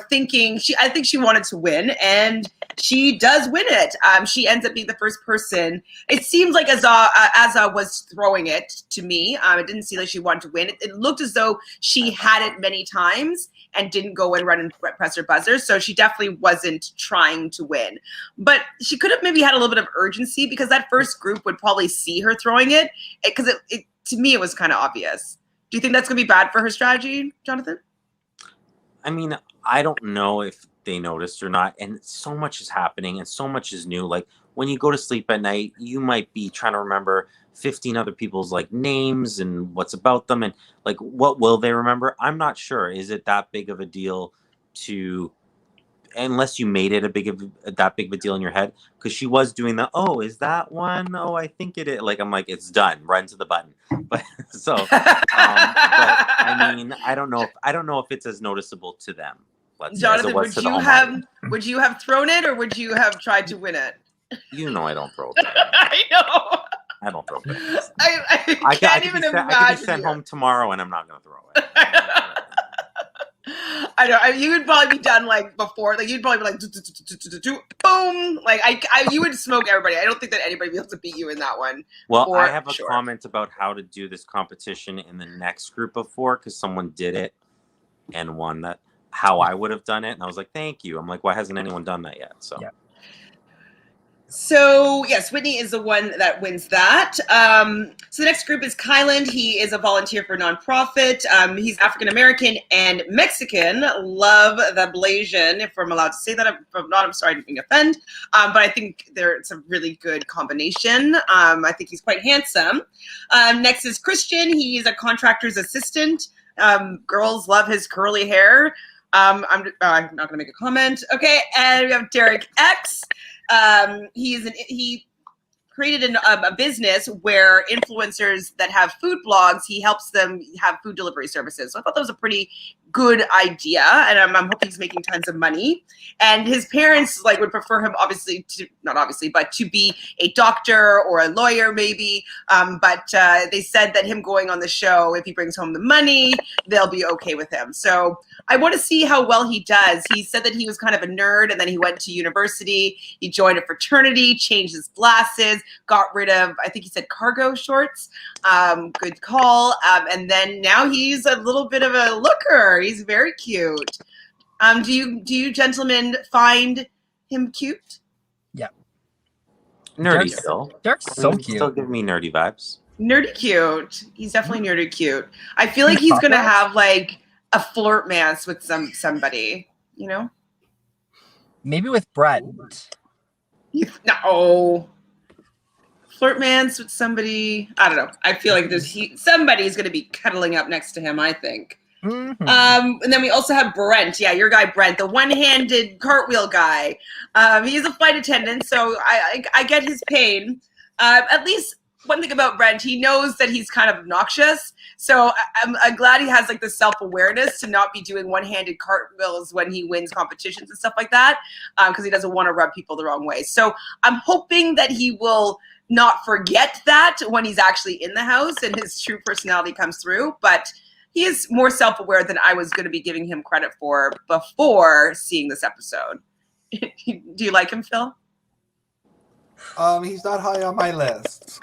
thinking I think she wanted to win, and she does win it. She ends up being the first person. It seems like Azza was throwing it to me. It didn't seem like she wanted to win. It looked as though she had it many times and didn't go and run and press her buzzer. So she definitely wasn't trying to win. But she could have maybe had a little bit of urgency because that first group would probably see her throwing it because it to me, it was kind of obvious. Do you think that's going to be bad for her strategy, Jonathan? I mean, I don't know if they noticed or not. And so much is happening and so much is new. Like when you go to sleep at night, you might be trying to remember 15 other people's like names and what's about them. And like, what will they remember? I'm not sure. Is it that big of a deal unless you made it that big of a deal in your head? Because she was doing is that one? Oh, I think it is. Like, I'm like, it's done. Run to the button. But so, but I mean, I don't know if it's as noticeable to them. Jonathan, would you have thrown it or would you have tried to win it? You know, I don't throw it. I know. I don't throw it. I can't even I imagine. could be sent home tomorrow, and I'm not going to throw it. I know. You would probably be done like before. Like you'd probably be like, boom. Like you would smoke everybody. I don't think that anybody would be able to beat you in that one. Well, I have a comment about how to do this competition in the next group of 4 because someone did it and won that. How I would have done it, and I was like, "Thank you." I'm like, "Why hasn't anyone done that yet?" So. Yeah. So, yes, Whitney is the one that wins that. So the next group is Kylan. He is a volunteer for a nonprofit. He's African-American and Mexican. Love the Blasian. If I'm allowed to say that. If not, I'm sorry, I didn't offend. But I think it's a really good combination. I think he's quite handsome. Next is Christian. He is a contractor's assistant. Girls love his curly hair. I'm not going to make a comment. Okay, and we have Derek X. He created a business where influencers that have food blogs, he helps them have food delivery services. So I thought that was a pretty good idea, and I'm hoping he's making tons of money. And his parents would prefer him but to be a doctor or a lawyer maybe. But they said that him going on the show, if he brings home the money, they'll be okay with him. So I want to see how well he does. He said that he was kind of a nerd, and then he went to university. He joined a fraternity, changed his glasses, got rid of, I think he said cargo shorts. Good call. And then now he's a little bit of a looker. He's very cute. Do you gentlemen find him cute? Yeah. Nerdy still. Derek's so cute. Still give me nerdy vibes. Nerdy cute. He's definitely nerdy cute. I feel like he's gonna have a flirt mance with somebody, you know? Maybe with Brett. No. Flirt mance with somebody. I don't know. I feel like somebody's gonna be cuddling up next to him, I think. Mm-hmm. And then we also have Brent. Yeah, your guy Brent, the one-handed cartwheel guy. He's a flight attendant, so I get his pain. At least one thing about Brent, he knows that he's kind of obnoxious. So I'm glad he has the self-awareness to not be doing one-handed cartwheels when he wins competitions and stuff like that, because he doesn't want to rub people the wrong way. So I'm hoping that he will not forget that when he's actually in the house and his true personality comes through. But he is more self-aware than I was going to be giving him credit for before seeing this episode. Do you like him, Phil? He's not high on my list.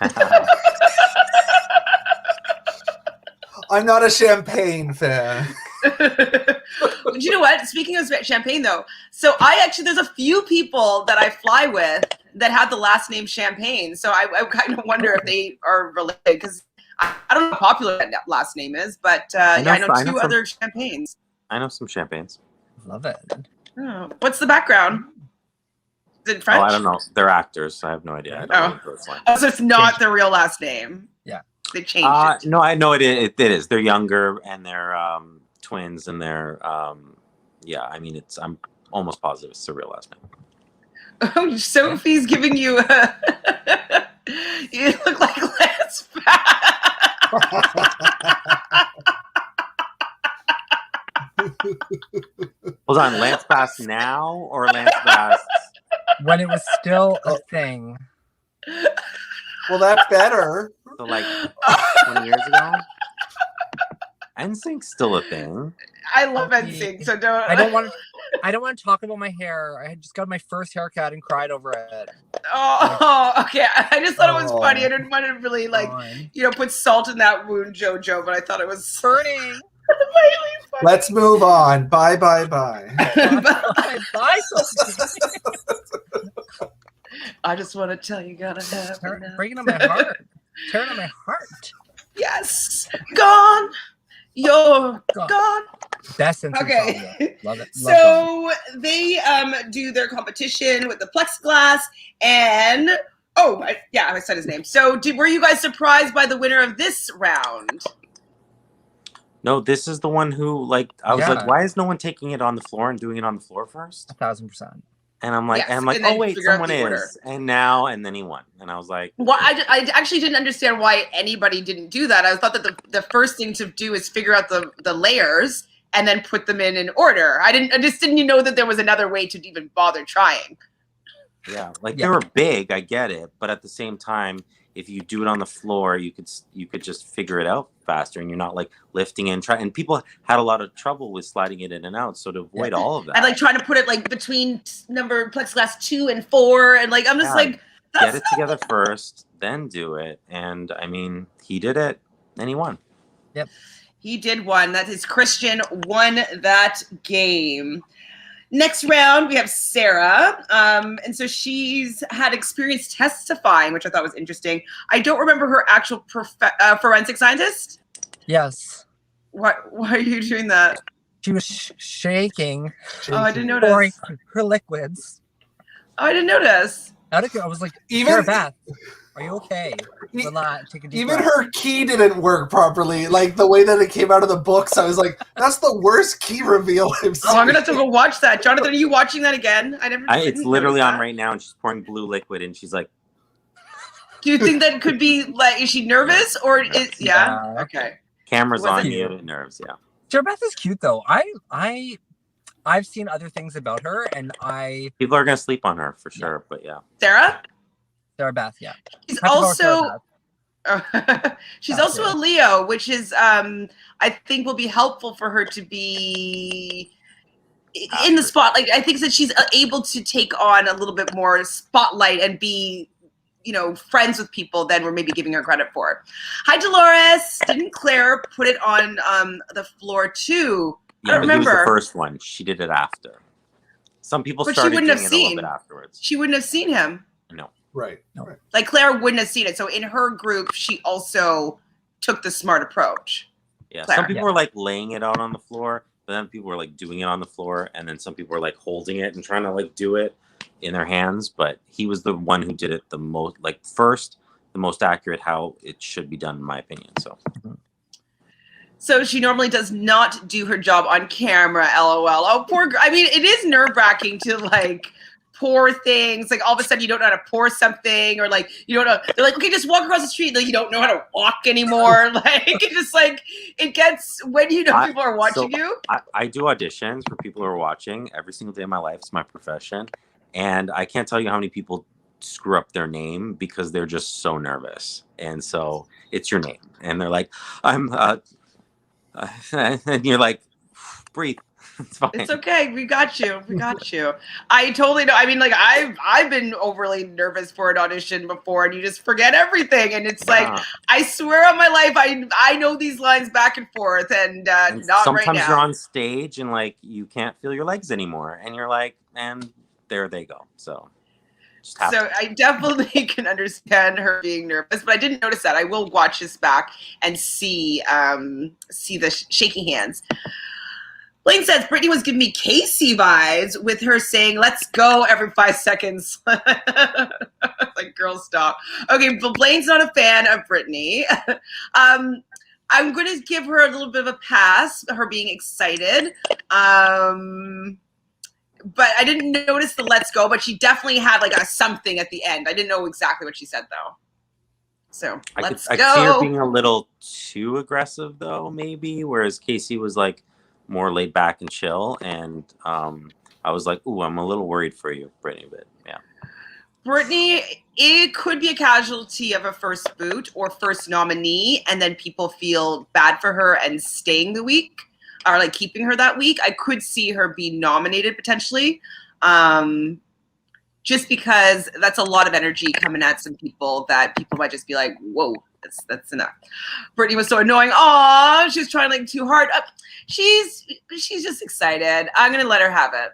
I'm not a champagne fan. Do you know what? Speaking of champagne, though, so there's a few people that I fly with that have the last name Champagne. So I kind of wonder if they are related, because I don't know how popular that last name is, but I know two other Champagnes. I know some champagnes. Love it. Oh, what's the background? Is it French? Oh, I don't know. They're actors, so I have no idea. So it's not their real last name. Yeah. They changed it. No, I know it is. They're younger, and they're twins, and they're yeah. I mean, I'm almost positive it's their real last name. Oh, Sophie's giving you a. You look like Lance Hold on, Lance Bass now or Lance Bass when it was still a thing? Well, that's better. So 20 years ago. NSYNC's still a thing. I love NSYNC, so don't. I don't want to talk about my hair. I had just got my first haircut and cried over it. Oh, okay. I just thought it was funny. I didn't want to really put salt in that wound, Jojo, but I thought it was burning. Really funny. Let's move on. Bye. Bye, Sophie. I just want to tell you, gotta have breaking on my heart. Tearing on my heart. Yes, gone. You're gone. Best in okay. Love it. So they do their competition with the plexiglass, and I said his name. So were you guys surprised by the winner of this round? No, this is the one who I was like, why is no one taking it on the floor and doing it on the floor first? 1000%. And I'm like, oh wait, someone is, and then he won, and I was like, well, I actually didn't understand why anybody didn't do that. I thought that the first thing to do is figure out the layers and then put them in order. I just didn't know that there was another way to even bother trying. Yeah, they were big, I get it, but at the same time, if you do it on the floor, you could just figure it out faster, and you're not like lifting and trying. And people had a lot of trouble with sliding it in and out. So to avoid all of that, and like trying to put it like between number plexiglass 2 and 4, and like I'm just like, get it together first, then do it. And I mean, he did it, and he won. Yep, he did one. That is Christian won that game. Next round, we have Sarah. And so she's had experience testifying, which I thought was interesting. I don't remember her actual forensic scientist. Yes. Why are you doing that? She was shaking. Oh, I didn't notice. Pouring her liquids. Oh, I didn't notice. I was like, Sarah Beth, are you okay? Take a deep Even breath. her key didn't work properly. Like the way that it came out of the books, I was like, that's the worst key reveal I've seen. Oh, I'm gonna have to go watch that. Jonathan, are you watching that again? It's literally on right now, and she's pouring blue liquid, and she's like, do you think that could be like, is she nervous or is Yeah. Okay. cameras Was on it- you, nerves, yeah. Sarah Beth is cute though. I've seen other things about her, and People are gonna sleep on her for sure, but yeah. Sarah? Sarah Beth, yeah. She's Have to go with Sarah also Beth. she's That's also it. a Leo, which is I think will be helpful for her to be in the spot. Like I think that she's able to take on a little bit more spotlight and be, friends with people than we're maybe giving her credit for. Hi, Dolores. Didn't Claire put it on the floor too? Yeah, I don't but he was the remember. first one. She did it after. Some people But she started wouldn't doing have it a little seen. bit afterwards. She wouldn't have seen him. No. Right. No. Right. Like Claire wouldn't have seen it. So in her group, she also took the smart approach. Yeah. Claire. Some people were like laying it out on the floor, but then people were like doing it on the floor, and then some people were like holding it and trying to like do it in their hands. But he was the one who did it the most, like first, the most accurate how it should be done, in my opinion. So she normally does not do her job on camera, LOL. Oh, I mean, it is nerve-wracking to like pour things. Like all of a sudden you don't know how to pour something, or like you don't know. They're like, okay, just walk across the street. Like you don't know how to walk anymore. Like it just like it gets when people are watching you. I do auditions for people who are watching every single day of my life. It's my profession. And I can't tell you how many people screw up their name because they're just so nervous. And so it's your name. And they're like, I'm and you're like, breathe. It's fine. It's okay. We got you. We got you. I totally know. I mean, like I've been overly nervous for an audition before, and you just forget everything. And it's like, I swear on my life, I know these lines back and forth, and not right now. Sometimes you're on stage and like you can't feel your legs anymore, and you're like, and there they go. So. So I definitely can understand her being nervous, but I didn't notice that. I will watch this back and see the shaking hands. Blaine says Brittany was giving me Casey vibes with her saying "Let's go" every 5 seconds. Like, girl, stop. Okay, but Blaine's not a fan of Brittany. I'm going to give her a little bit of a pass. Her being excited. But I didn't notice the "let's go," but she definitely had like a something at the end. I didn't know exactly what she said though. So I let's could go. see her being a little too aggressive though, maybe, whereas Casey was like more laid back and chill. And I was like, ooh, I'm a little worried for you, Brittany, but yeah. Brittany, it could be a casualty of a first boot or first nominee, and then people feel bad for her and staying the week. Or like keeping her that week. I could see her be nominated potentially, just because that's a lot of energy coming at some people that people might just be like, "Whoa, that's enough." Brittany was so annoying. Aw, she was trying like too hard. She's just excited. I'm gonna let her have it.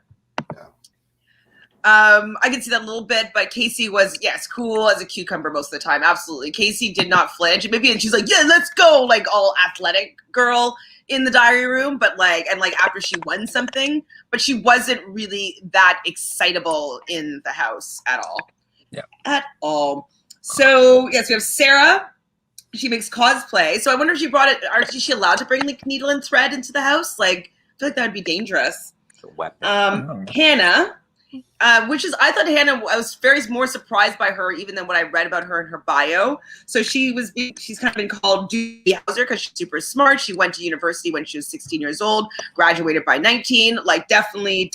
I can see that a little bit, but Casey was, yes, cool as a cucumber most of the time. Absolutely. Casey did not flinch. And she's like, yeah, let's go. Like all athletic girl in the diary room, but after she won something, but she wasn't really that excitable in the house at all. Yeah. At all. So yes, we have Sarah. She makes cosplay. So I wonder if she brought it, is she allowed to bring like needle and thread into the house? Like, I feel like that would be dangerous. It's a weapon. Hannah. I thought Hannah, I was more surprised by her even than what I read about her in her bio. So she's kind of been called Doogie Howser because she's super smart. She went to university when she was 16 years old, graduated by 19, like definitely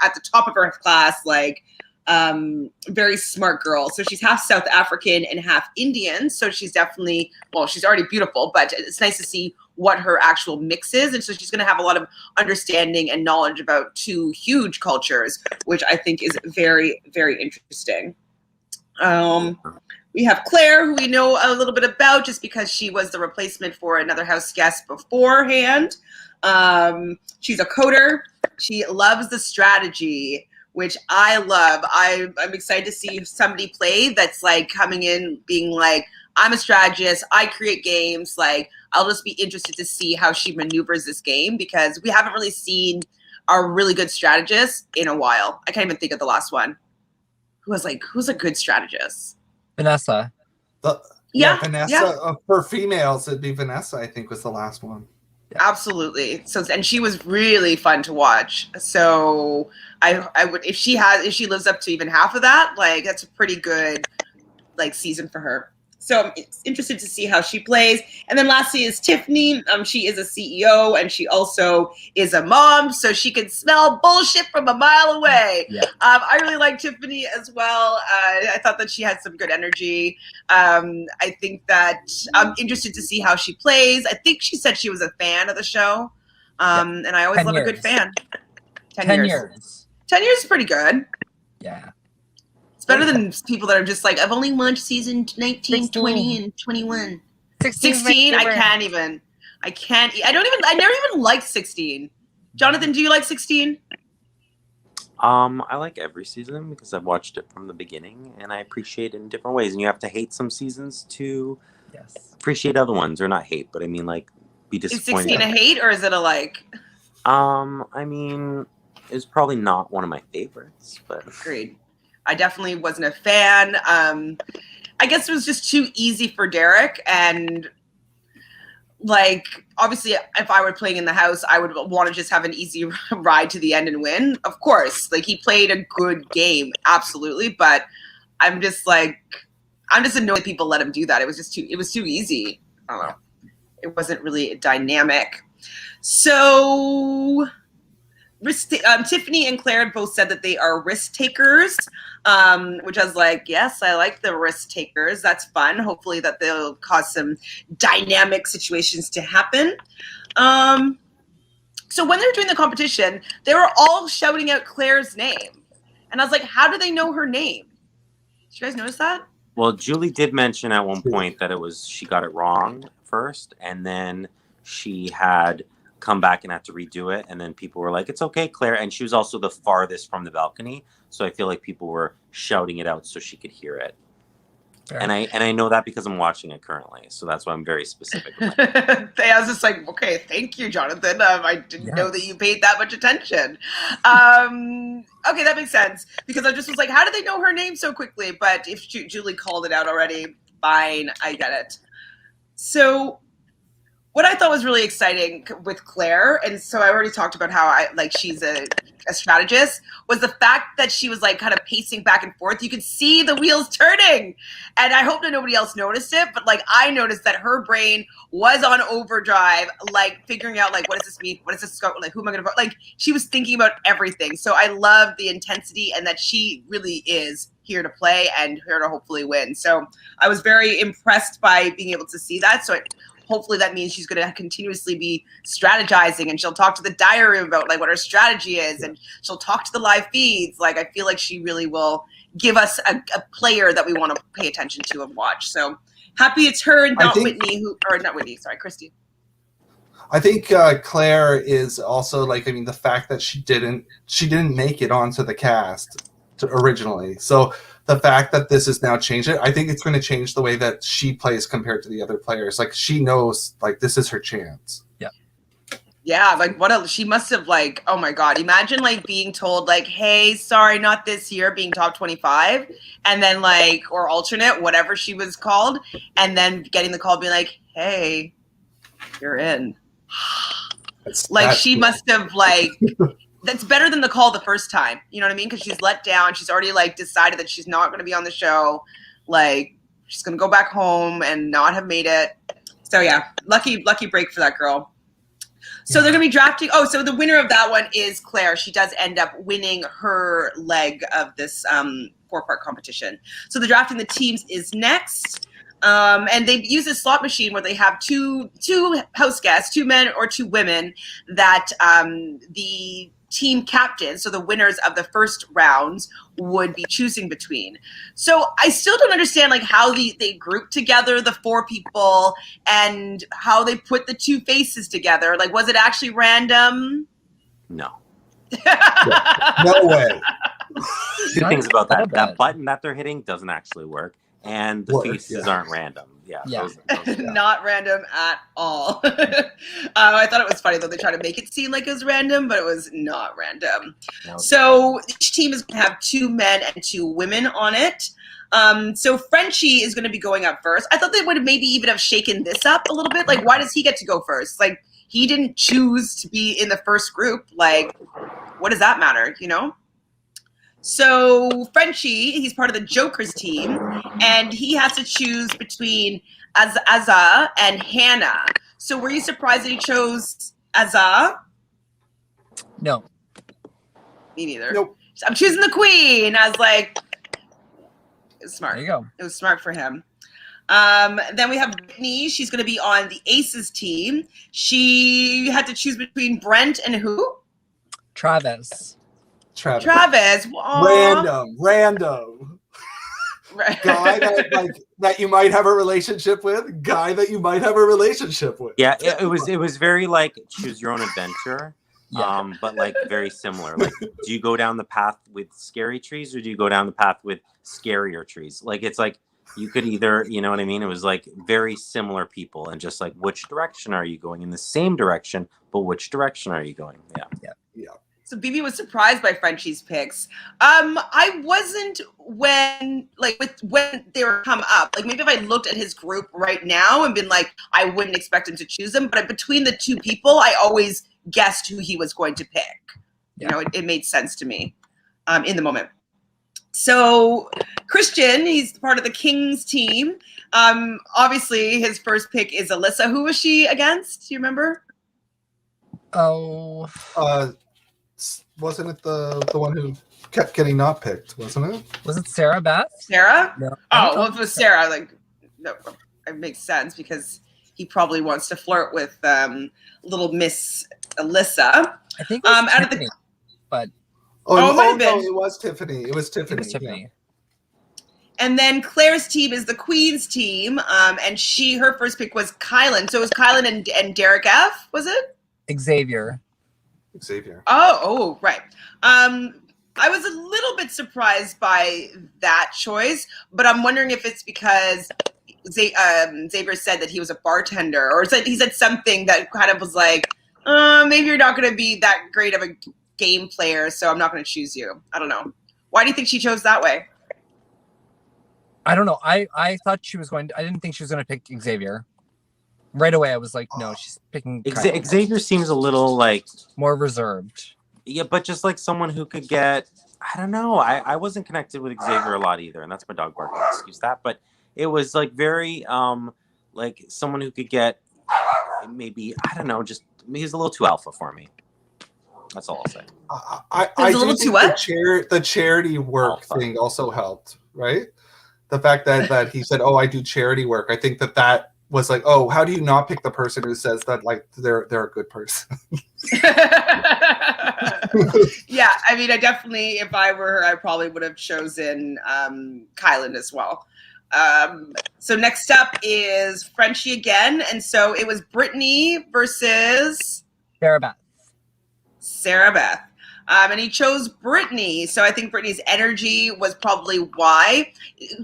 at the top of her class, like very smart girl. So she's half South African and half Indian. So she's definitely, well, she's already beautiful, but it's nice to see what her actual mix is. And so she's going to have a lot of understanding and knowledge about two huge cultures, which I think is very, very interesting. We have Claire, who we know a little bit about just because she was the replacement for another house guest beforehand. She's a coder. She loves the strategy, which I love. I'm excited to see somebody play that's like coming in being like, I'm a strategist. I create games. Like, I'll just be interested to see how she maneuvers this game because we haven't really seen a really good strategist in a while. I can't even think of the last one. Who's a good strategist? Vanessa. Vanessa. For females, it'd be Vanessa, I think, was the last one. Yeah. Absolutely. So, and she was really fun to watch. So I would, if she lives up to even half of that, like that's a pretty good like season for her. So I'm interested to see how she plays. And then lastly is Tiffany. She is a CEO and she also is a mom, so she can smell bullshit from a mile away. Yeah. I really like Tiffany as well. I thought that she had some good energy. I think that I'm interested to see how she plays. I think she said she was a fan of the show. And I always love a good fan. 10 years. 10 years is pretty good. Yeah. Better than people that are just like, I've only watched season 19, 16. 20, and 21. 16, 16, I never even liked 16. Jonathan, do you like 16? I like every season because I've watched it from the beginning and I appreciate it in different ways. And you have to hate some seasons to appreciate other ones, or not hate, but I mean like be disappointed. Is 16 a hate or is it a like? I mean, it's probably not one of my favorites, but agreed. I definitely wasn't a fan. I guess it was just too easy for Derek. And like, obviously, if I were playing in the house, I would want to just have an easy ride to the end and win. Of course, like he played a good game, absolutely. But I'm just annoyed that people let him do that. It was too easy. I don't know. It wasn't really dynamic. So Tiffany and Claire both said that they are risk takers, which I was like, yes, I like the risk takers. That's fun. Hopefully that they'll cause some dynamic situations to happen. So when they were doing the competition, they were all shouting out Claire's name. And I was like, how do they know her name? Did you guys notice that? Well, Julie did mention at one point that she got it wrong first, and then she had come back and had to redo it, and then people were like, it's okay, Claire. And she was also the farthest from the balcony, so I feel like people were shouting it out so she could hear it. Fair. And I know that because I'm watching it currently, so that's why I'm very specific. I was just like, okay, thank you, Jonathan. I didn't know that you paid that much attention. Okay, that makes sense, because I just was like, how did they know her name so quickly? But if Julie called it out already, fine, I get it. So what I thought was really exciting with Claire, and so I already talked about how she's a strategist, was the fact that she was like kind of pacing back and forth. You could see the wheels turning, and I hope that nobody else noticed it, but like I noticed that her brain was on overdrive, like figuring out like, what does this mean? What does this go? Like, who am I going to vote? Like, she was thinking about everything. So I love the intensity and that she really is here to play and here to hopefully win. So I was very impressed by being able to see that. So hopefully that means she's going to continuously be strategizing, and she'll talk to the diary about like what her strategy is, and she'll talk to the live feeds. Like, I feel like she really will give us a player that we want to pay attention to and watch. So happy it's her and not Christy. I think Claire is also like, I mean, the fact that she didn't make it onto the cast originally. So the fact that this has now changed it, I think it's going to change the way that she plays compared to the other players. Like, she knows, like, this is her chance. Yeah. Yeah, like, she must have, like, oh my God, imagine, like, being told, like, hey, sorry, not this year, being top 25, and then, like, or alternate, whatever she was called, and then getting the call being like, hey, you're in. She must have, like... That's better than the call the first time. You know what I mean? Because she's let down. She's already like decided that she's not going to be on the show. Like, she's going to go back home and not have made it. So yeah, lucky break for that girl. So they're going to be drafting. Oh, so the winner of that one is Claire. She does end up winning her leg of this 4-part competition. So the drafting the teams is next. And they use a slot machine where they have two house guests, 2 men or 2 women, that the team captains, so the winners of the first rounds, would be choosing between. So I still don't understand like how they group together the 4 people and how they put the 2 faces together. Like, was it actually random? No. No way. Two things about that. That button that they're hitting doesn't actually work. And the faces aren't random. Yeah. Those, Not random at all. I thought it was funny, though. They try to make it seem like it was random, but it was not random. No. So each team is going to have 2 men and 2 women on it. So Frenchie is going to be going up first. I thought they would have maybe even have shaken this up a little bit. Like, why does he get to go first? Like, he didn't choose to be in the first group. Like, what does that matter, you know? So Frenchie, he's part of the Joker's team, and he has to choose between Azza and Hannah. So were you surprised that he chose Azza? No. Me neither. Nope. I'm choosing the queen. I was like, it was smart. There you go. It was smart for him. Then we have Brittany. She's going to be on the Aces team. She had to choose between Brent and who? Travis. Aww. Random. Right. Guy that you might have a relationship with. Guy that you might have a relationship with. Yeah, it was very like choose your own adventure. Yeah. But like very similar. Like, do you go down the path with scary trees or do you go down the path with scarier trees? Like, it's like you could either, you know what I mean? It was like very similar people and just like which direction are you going? In the same direction, but which direction are you going? Yeah. So BB was surprised by Frenchie's picks. I wasn't when they were come up. Like, maybe if I looked at his group right now and been like, I wouldn't expect him to choose them. But between the 2 people, I always guessed who he was going to pick. Yeah. You know, it made sense to me in the moment. So Christian, he's part of the Kings team. Obviously, his first pick is Alyssa. Who was she against? Do you remember? Oh. Wasn't it the one who kept getting not picked, wasn't it? Was it Sarah Beth? Sarah? No. Oh, well, if it was Sarah, like, no, it makes sense because he probably wants to flirt with little Miss Alyssa. I think it was Tiffany, but it might have been. No, it was Tiffany. It was Tiffany. Tiffany. And then Claire's team is the Queen's team, and her first pick was Kylan. So it was Kylan and Derek F. Was it? Xavier. Oh, right. I was a little bit surprised by that choice, but I'm wondering if it's because Xavier said that he was a bartender, or he said something that kind of was like, maybe you're not going to be that great of a game player, so I'm not going to choose you. I don't know. Why do you think she chose that way? I don't know. I thought she was going to, I didn't think she was going to pick Xavier. Right away, I was like, no, she's picking Xavier seems a little like more reserved. Yeah, but just like someone who could get, I don't know. I wasn't connected with Xavier a lot either, and that's my dog barking. Excuse that. But it was like very like someone who could get maybe, I don't know, just he's a little too alpha for me. That's all I'll say. I do think the charity work thing also helped, right? The fact that he said, "Oh, I do charity work." I think that was like, "Oh, how do you not pick the person who says that like they're a good person?" Yeah, I mean, I definitely, if I were her, I probably would have chosen Kylan as well. So next up is Frenchie again, and so it was Brittany versus Sarah Beth. And he chose Brittany. So I think Brittany's energy was probably why.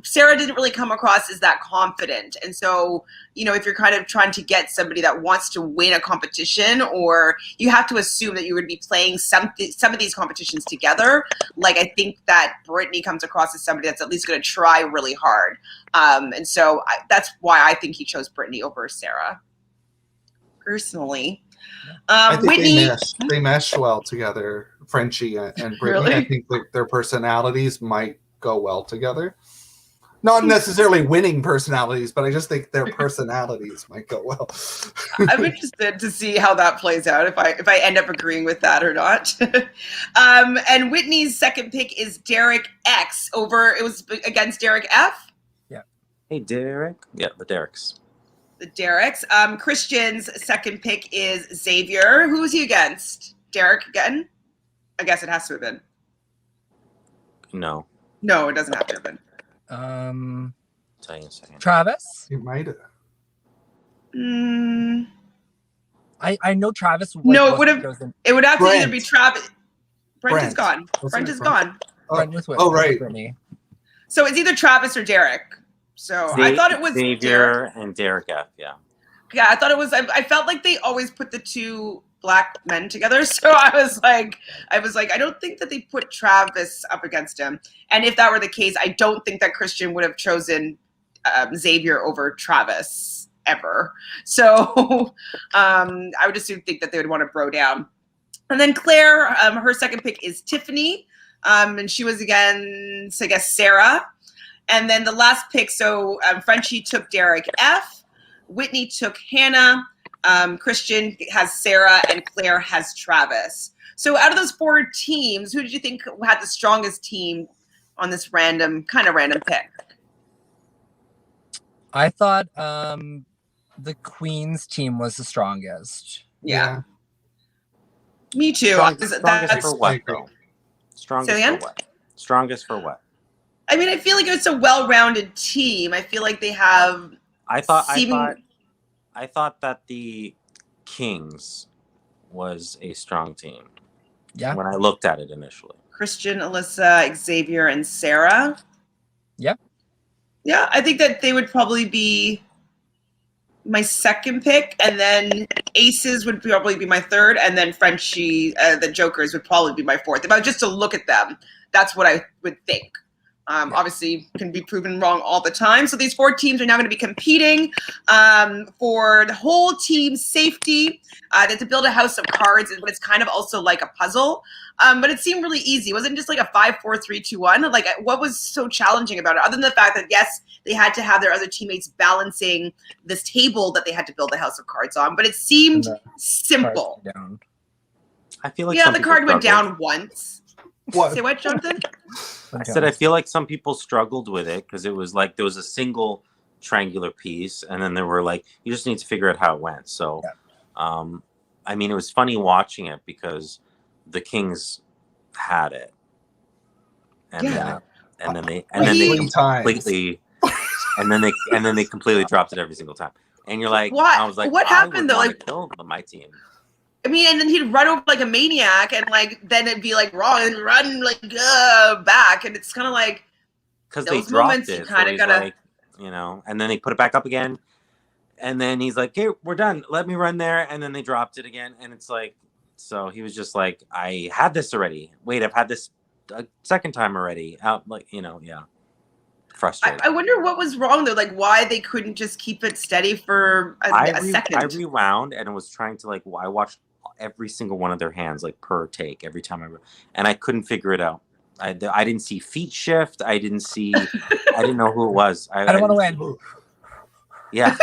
Sarah didn't really come across as that confident. And so, you know, if you're kind of trying to get somebody that wants to win a competition, or you have to assume that you would be playing some of these competitions together, like I think that Brittany comes across as somebody that's at least going to try really hard. And so that's why I think he chose Brittany over Sarah. Personally. I think Whitney, they mesh well together, Frenchie and Brittany. Really? I think their personalities might go well together. Not necessarily winning personalities, but I just think their personalities might go well. I'm interested to see how that plays out, if I end up agreeing with that or not. And Whitney's second pick is Derek X it was against Derek F. Yeah. Hey, Derek. Yeah, the Dereks. The Dereks. Christian's second pick is Xavier. Who was he against? Derek again? I guess it has to have been. No. No, it doesn't have to have been. Tell you in a second. Travis. You might have. I know Travis. No, it would have. chosen. It would have to either Brent. be Travis. Brent is gone. Wasn't Brent it is Brent? gone. Brent was with right. Brittany. So it's either Travis or Derek. So I thought it was Xavier Derek. and Derek F. Yeah. Yeah, I thought it was. I felt like they always put the two black men together. So I was like, I don't think that they put Travis up against him. And if that were the case, I don't think that Christian would have chosen Xavier over Travis ever. So I would just think that they would want to bro down. And then Claire, her second pick is Tiffany. And she was against, I guess, Sarah. And then the last pick, so Frenchie took Derek F. Whitney took Hannah. Christian has Sarah, and Claire has Travis. So out of those four teams, who did you think had the strongest team on this random pick? I thought the Queen's team was the strongest. Yeah. Me too. Strongest That's- for what, though? Strongest Say again? for what? Strongest for what? I mean, I feel like it's a well-rounded team. I feel like they have. I thought that the Kings was a strong team. Yeah. When I looked at it initially. Christian, Alyssa, Xavier, and Sarah. Yep. Yeah, I think that they would probably be my second pick, and then Aces would probably be my third, and then Frenchie, the Jokers would probably be my fourth. If I was just to look at them, that's what I would think. Obviously, can be proven wrong all the time. So these four teams are now going to be competing for the whole team's safety. That to build a house of cards, but it's kind of also like a puzzle. But it seemed really easy. It wasn't just like a 5, 4, 3, 2, 1. Like, what was so challenging about it? Other than the fact that, yes, they had to have their other teammates balancing this table that they had to build a house of cards on. But it seemed simple. I feel like Yeah, the card went down once. What? Say what, Jonathan? I said I feel like some people struggled with it because it was like there was a single triangular piece, and then there were like you just need to figure out how it went. So, I mean, it was funny watching it because the Kings had it, and then they completely dropped it every single time. And you're like, what? I was like, what happened though? Like, kill my team. I mean, and then he'd run over like a maniac, and like then it'd be like wrong and run like back, and it's kind of like because they those dropped moments it. you kind of so gotta, like, and then they put it back up again, and then he's like, "Okay, we're done. Let me run there," and then they dropped it again, and it's like, so he was just like, "I had this already. Wait, I've had this a second time already." Out like frustrated. I wonder what was wrong though, like why they couldn't just keep it steady for a second. I rewound and was trying to like I watched every single one of their hands like per take every time and I couldn't figure it out. I didn't see feet shift. I didn't know who it was. I don't want to win. Yeah.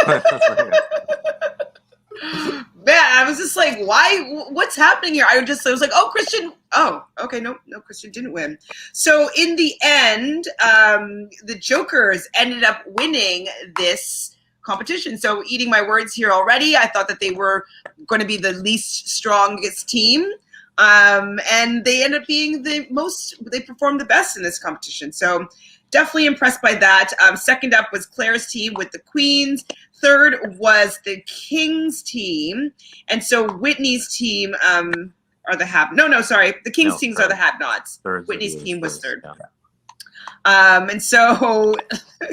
Man, I was just like, why? What's happening here? I was like, oh, Christian. Oh, okay, no, Christian didn't win. So in the end, the Jokers ended up winning this competition. So eating my words here already, I thought that they were going to be the least strongest team. And they ended up being they performed the best in this competition. So definitely impressed by that. Second up was Claire's team with the Queens. Third was the Kings team. And so Whitney's team are the the Kings teams are the have-nots. Whitney's team was third. Yeah. And so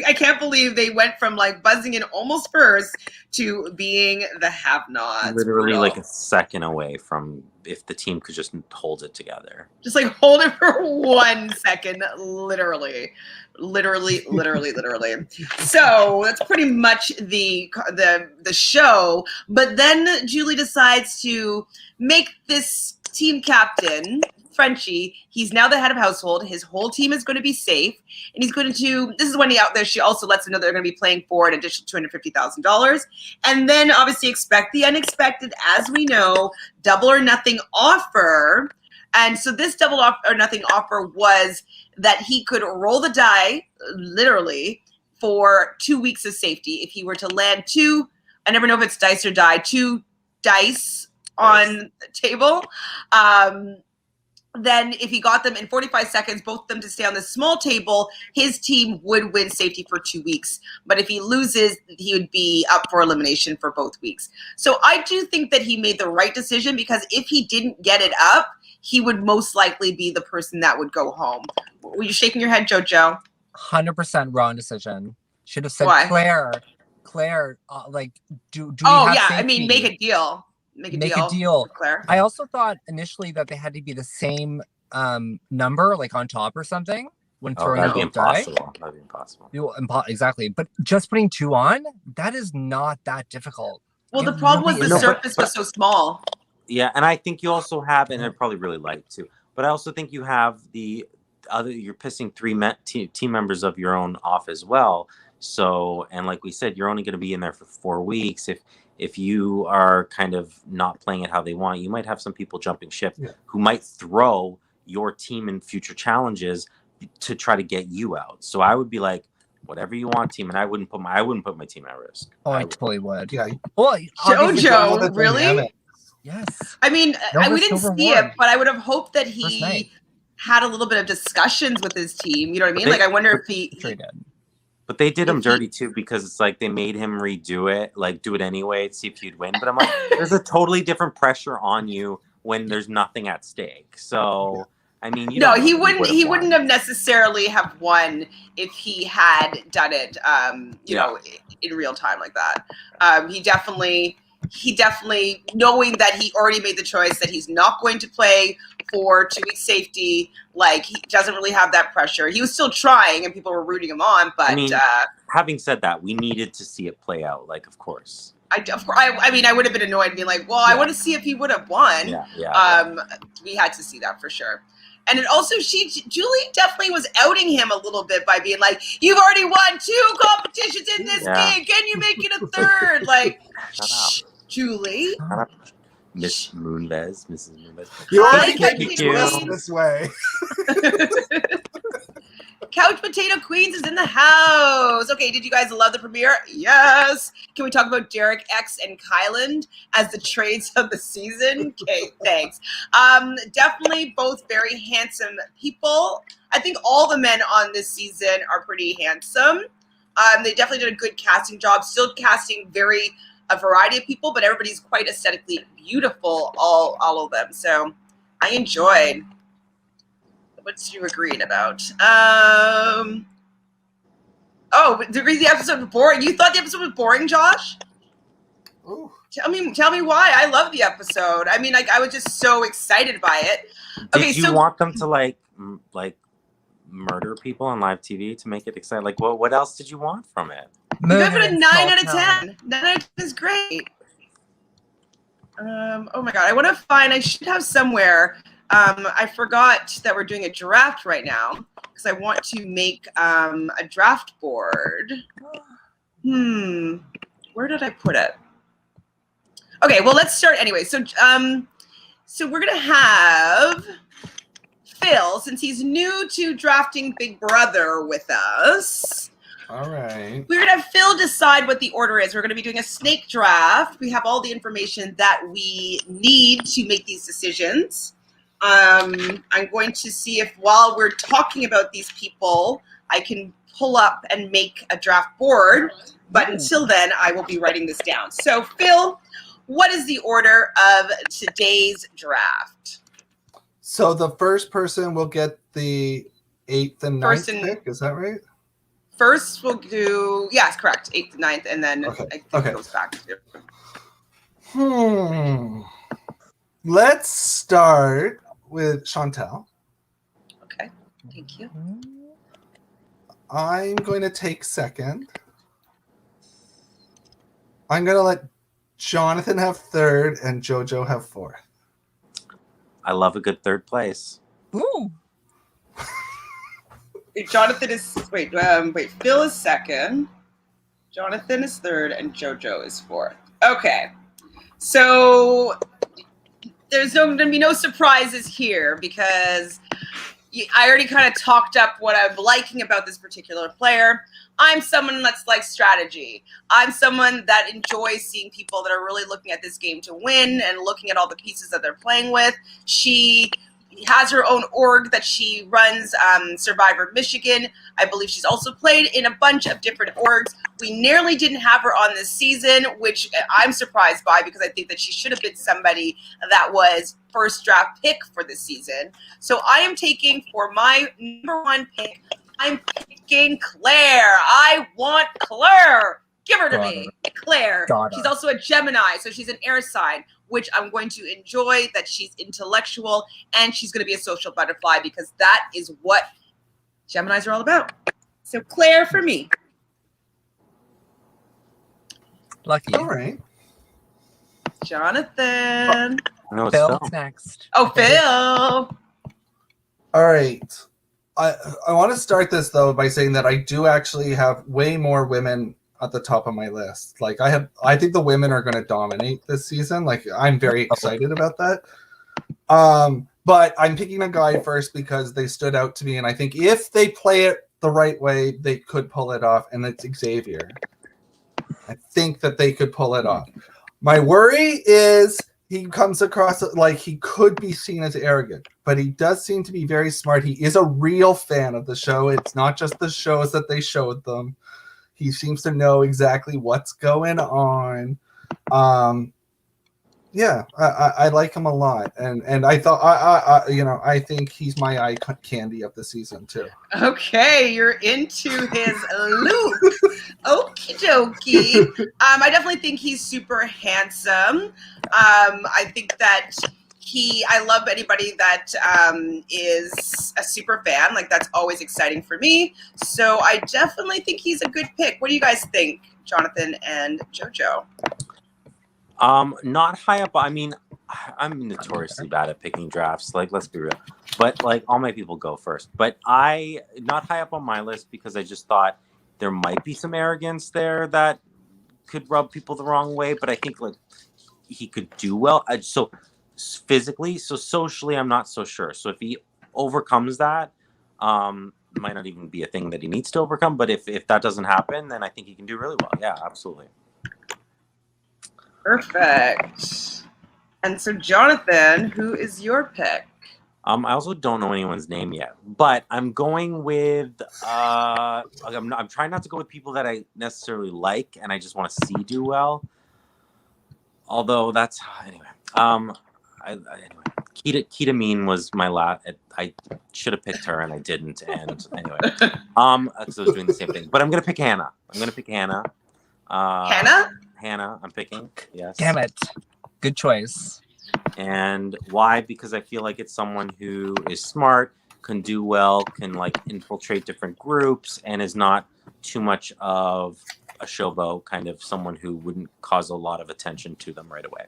I can't believe they went from like buzzing in almost first to being the have-nots. Literally like a second away from if the team could just hold it together. Just like hold it for 1 second, literally. So that's pretty much the show. But then Julie decides to make this team captain Frenchie. He's now the head of household. His whole team is going to be safe. And he's going to, this is when he out there, she also lets them know they're going to be playing for an additional $250,000. And then obviously expect the unexpected, as we know, double or nothing offer. And so this double or nothing offer was that he could roll the die, literally, for 2 weeks of safety. If he were to land two, I never know if it's dice or die, two dice on the table, then if he got them in 45 seconds, both of them to stay on this small table, his team would win safety for 2 weeks. But if he loses, he would be up for elimination for both weeks. So I do think that he made the right decision, because if he didn't get it up, he would most likely be the person that would go home. Were you shaking your head, Jojo? 100% wrong decision. Should have said, Why? Claire, like, do we Oh, have yeah. safety? I mean, make a deal. Make a deal. For Claire. I also thought initially that they had to be the same number, like on top or something, when throwing that'd be a die. impossible. That'd be impossible. Exactly. But just putting two on, that is not that difficult. Well, the problem was the surface was so small. Yeah, and I think you also have, and I'd probably really like to, but I also think you have you're pissing three team members of your own off as well. So, and like we said, you're only going to be in there for 4 weeks. If you are kind of not playing it how they want, you might have some people jumping ship who might throw your team in future challenges to try to get you out. So I would be like, whatever you want, team, and I wouldn't put my team at risk. Oh, I totally would. Yeah. Well, Jojo, really? Yes. I mean, we didn't see it, but I would have hoped that First he night. had a little bit of discussions with his team. You know what I mean? Like, I wonder if he But they did him dirty too, because it's like they made him redo it, like do it anyway to see if you'd win. But I'm like, there's a totally different pressure on you when there's nothing at stake. So I mean, he wouldn't have necessarily have won if he had done it, you know, in real time like that. He definitely, knowing that he already made the choice that he's not going to play for 2 weeks safety, like, he doesn't really have that pressure. He was still trying and people were rooting him on, but having said that, we needed to see it play out, like, of course. I mean, I would have been annoyed being like, well, I want to see if he would have won. We had to see that for sure. And it also, Julie definitely was outing him a little bit by being like, you've already won 2 competitions in this game. Can you make it a third? Like, shh, Julie. Shut up. Mrs. Moonves. You always get this way. Couch Potato Queens is in the house. Okay, did you guys love the premiere? Yes. Can we talk about Derek X and Kyland as the trades of the season? Okay, thanks. Definitely both very handsome people. I think all the men on this season are pretty handsome. They definitely did a good casting job. Still casting a variety of people, but everybody's quite aesthetically beautiful, all of them. So I enjoyed. What's you agreeing about? The episode was boring. You thought the episode was boring, Josh? Ooh. Tell me why. I love the episode. I mean, like, I was just so excited by it. Did you want them to like murder people on live TV to make it exciting? Like, what else did you want from it? You gave it a 9 out of 10. 9 out of 10 is great. Oh my god, I should have somewhere. I forgot that we're doing a draft right now because I want to make a draft board. Where did I put it? Okay, well, let's start anyway. So we're gonna have Phil, since he's new to drafting Big Brother with us. All right. We're going to have Phil decide what the order is. We're going to be doing a snake draft. We have all the information that we need to make these decisions. I'm going to see if while we're talking about these people, I can pull up and make a draft board. But until then, I will be writing this down. So, Phil, what is the order of today's draft? So the first person will get the 8th and 9th pick. Is that right? First, we'll do, yes, correct, 8th and 9th, and then I think it goes back to. Let's start with Chantele. Okay, thank you. I'm going to take second. I'm going to let Jonathan have third and Jojo have fourth. I love a good third place. Ooh. Jonathan is Phil is second, Jonathan is third, and Jojo is fourth. Okay, so there's going to be no surprises here because I already kind of talked up what I'm liking about this particular player. I'm someone that's like strategy. I'm someone that enjoys seeing people that are really looking at this game to win and looking at all the pieces that they're playing with. She has her own org that she runs, Survivor Michigan. I believe she's also played in a bunch of different orgs. We nearly didn't have her on this season, which I'm surprised by because I think that she should have been somebody that was first draft pick for this season. So I am taking for my number one pick, I'm picking Claire. I want Claire. Give her to me. Claire. She's also a Gemini, so she's an air sign, which I'm going to enjoy, that she's intellectual, and she's going to be a social butterfly because that is what Geminis are all about. So Claire for me. Lucky. All right. Jonathan. No, it's Phil's Phil. next. Oh, Phil. All right. I want to start this though by saying that I do actually have way more women at the top of my list. Like I think the women are going to dominate this season. Like I'm very excited about that. But I'm picking a guy first because they stood out to me, and I think if they play it the right way, they could pull it off. And it's Xavier. I think that they could pull it off. My worry is he comes across like he could be seen as arrogant, but he does seem to be very smart. He is a real fan of the show. It's not just the shows that they showed them. He seems to know exactly what's going on. Yeah, I like him a lot, and I thought I think he's my eye candy of the season too. Okay, you're into his look. Okie dokie. I definitely think he's super handsome. I think that I love anybody that is a super fan. Like that's always exciting for me. So I definitely think he's a good pick. What do you guys think, Jonathan and Jojo? Not high up. I mean, I'm notoriously bad at picking drafts. Like, let's be real. But like, all my people go first. But not high up on my list because I just thought there might be some arrogance there that could rub people the wrong way. But I think like he could do well. So physically, so socially, I'm not so sure. So if he overcomes that, might not even be a thing that he needs to overcome. But if that doesn't happen, then I think he can do really well. Yeah, absolutely. Perfect. And so, Jonathan, who is your pick? I also don't know anyone's name yet, but I'm going with. I'm trying not to go with people that I necessarily like, and I just want to see do well. Although that's anyway. Keita Mean was my last. I should have picked her, and I didn't. And anyway, so I was doing the same thing. But I'm gonna pick Hannah. Hannah. Hannah, I'm picking. Yes. Damn it. Good choice. And why? Because I feel like it's someone who is smart, can do well, can like infiltrate different groups, and is not too much of a showboat, kind of someone who wouldn't cause a lot of attention to them right away.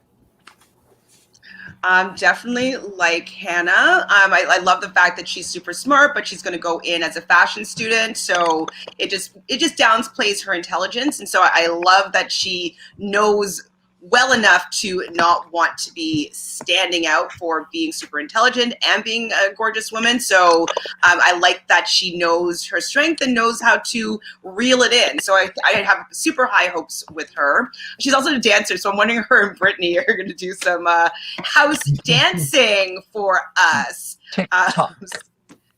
Definitely like Hannah. I love the fact that she's super smart, but she's going to go in as a fashion student. So it just downplays her intelligence. And so I love that she knows well enough to not want to be standing out for being super intelligent and being a gorgeous woman. So I like that she knows her strength and knows how to reel it in. So I have super high hopes with her. She's also a dancer, so I'm wondering her and Brittany are going to do some house dancing for us.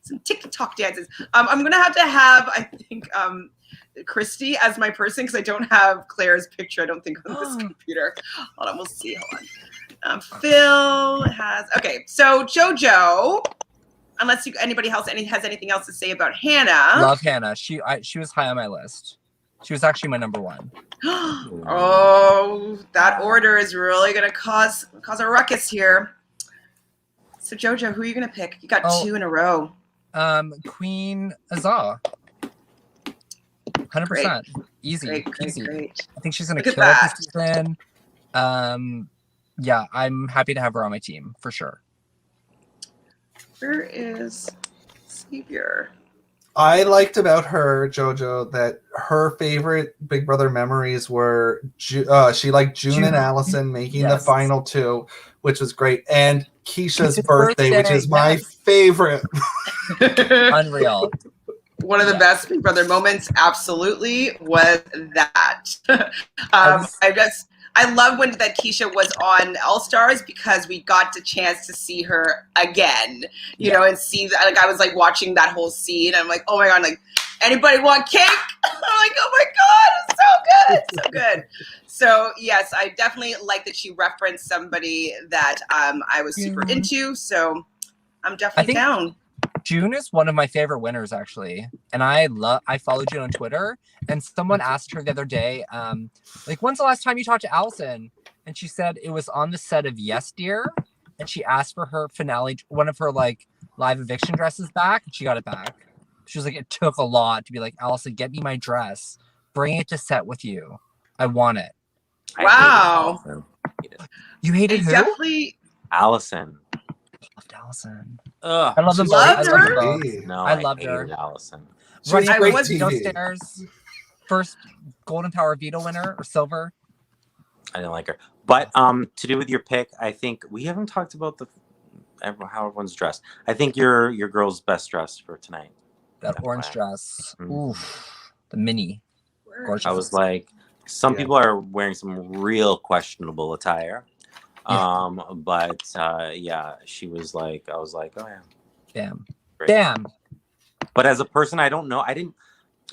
Some TikTok dances. I'm going to have, I think, Christy as my person because I don't have Claire's picture. I don't think on this computer. Hold on, we'll see. Hold on. Phil has So Jojo, unless anybody else has anything else to say about Hannah. Love Hannah. She was high on my list. She was actually my number one. Oh, that order is really gonna cause a ruckus here. So Jojo, who are you gonna pick? You got two in a row. Queen Azah. 100%. Easy. Great. I think she's going to kill it this season. Yeah, I'm happy to have her on my team, for sure. Where is Xavier? I liked about her, Jojo, that her favorite Big Brother memories were she liked June and Allison making the final two, which was great, and Keisha's birthday, which is my favorite. Unreal. One of the best Big Brother moments, absolutely, was that. I love when that Keisha was on All Stars because we got the chance to see her again, you know, and see that. Like I was like watching that whole scene. I'm like, oh my god, like anybody want cake? I'm like, oh my god, it's so good, so good. So yes, I definitely like that she referenced somebody that I was super into. So I'm definitely down. June is one of my favorite winners, actually, and I follow June on Twitter. And someone asked her the other day, like, when's the last time you talked to Allison? And she said it was on the set of Yes Dear, and she asked for her finale, one of her like live eviction dresses back, and she got it back. She was like, it took a lot to be like, Allison, get me my dress, bring it to set with you. I want it. Wow. You hated who? Definitely Allison. Loved Allison. Ugh. I love them both. Loved I love her? them both. No, I loved her. Allison. Running I away was veto stairs. First Golden Power veto winner or silver. I didn't like her. But to do with your pick, I think we haven't talked about how everyone's dressed. I think your girl's best dress for tonight. That orange dress. Oof. The mini. Gorgeous. I was like, some people are wearing some real questionable attire. But yeah, she was like, I was like, oh yeah. Damn. Great. Damn. But as a person, I don't know.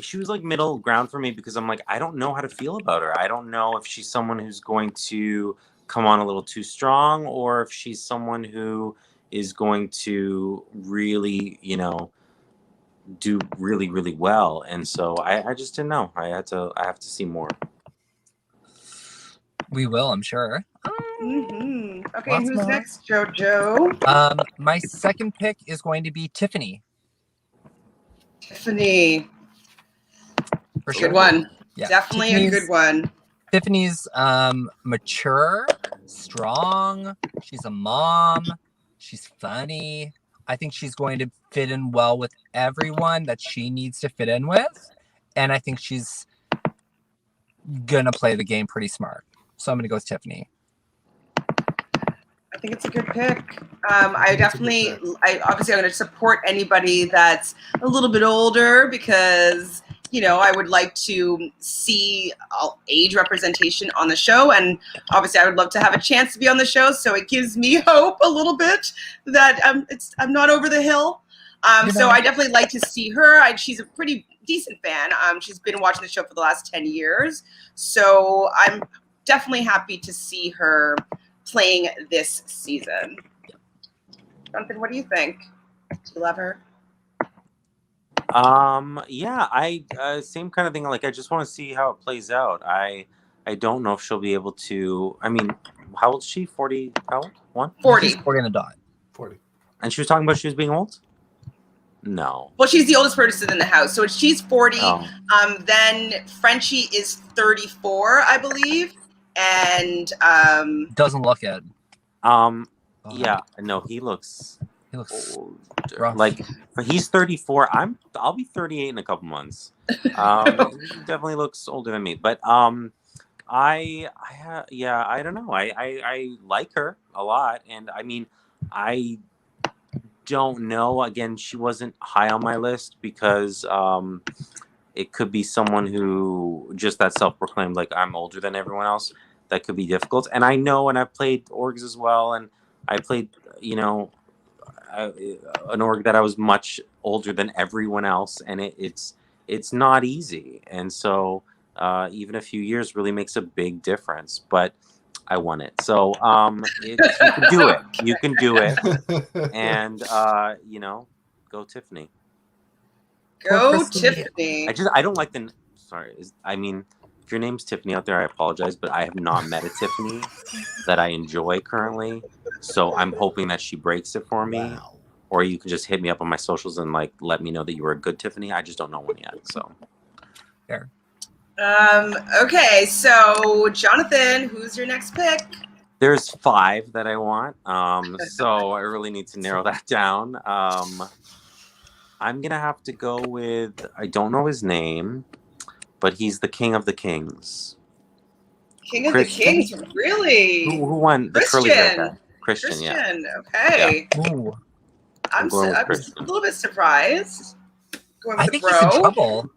She was like middle ground for me because I'm like, I don't know how to feel about her. I don't know if she's someone who's going to come on a little too strong or if she's someone who is going to really, you know, do really, really well. And so I just didn't know. I have to see more. We will, I'm sure. Okay, and who's next, Jojo? My second pick is going to be Tiffany. Tiffany. For sure. Good one. Yeah. Definitely a good one. Tiffany's mature, strong. She's a mom. She's funny. I think she's going to fit in well with everyone that she needs to fit in with. And I think she's going to play the game pretty smart. So I'm going to go with Tiffany. I think it's a good pick. I obviously I'm going to support anybody that's a little bit older because, you know, I would like to see age representation on the show. And obviously I would love to have a chance to be on the show. So it gives me hope a little bit that I'm not over the hill. So I definitely like to see her. She's a pretty decent fan. She's been watching the show for the last 10 years. So I'm definitely happy to see her playing this season. Jonathan, what do you think? Do you love her? Yeah, I same kind of thing. Like, I just want to see how it plays out. I don't know if she'll be able to. I mean, how old is she? 40? How old? 1? 40. She's 40 on the dot. 40. And she was talking about she was being old? No. Well, she's the oldest person in the house, so she's 40. Oh. Then Frenchie is 34, I believe, and doesn't look it. Yeah, no, he looks older. Like, he's 34. I'll be 38 in a couple months. He definitely looks older than me, but I don't know. I like her a lot, and I mean, I don't know. Again, she wasn't high on my list because it could be someone who just that self-proclaimed like I'm older than everyone else. That could be difficult. And I know, and I've played orgs as well, and I played, you know, an org that I was much older than everyone else, and it's not easy. And so even a few years really makes a big difference. But I won it, so you can do it. You can do it, and you know, go Tiffany. Go Tiffany. I don't like the. Sorry, I mean, if your name's Tiffany out there, I apologize, but I have not met a Tiffany that I enjoy currently. So I'm hoping that she breaks it for me, or you can just hit me up on my socials and like let me know that you were a good Tiffany. I just don't know one yet. So. Fair. Okay, so Jonathan, who's your next pick? There's 5 that I want. So I really need to narrow that down. I'm gonna have to go with, I don't know his name, but he's the king of the kings. King of the Kings, really? Who won the curly hair guy? Christian, yeah. Okay. Yeah. Ooh. I'm going with a Christian. little bit surprised. Going with I the think bro. he's in trouble.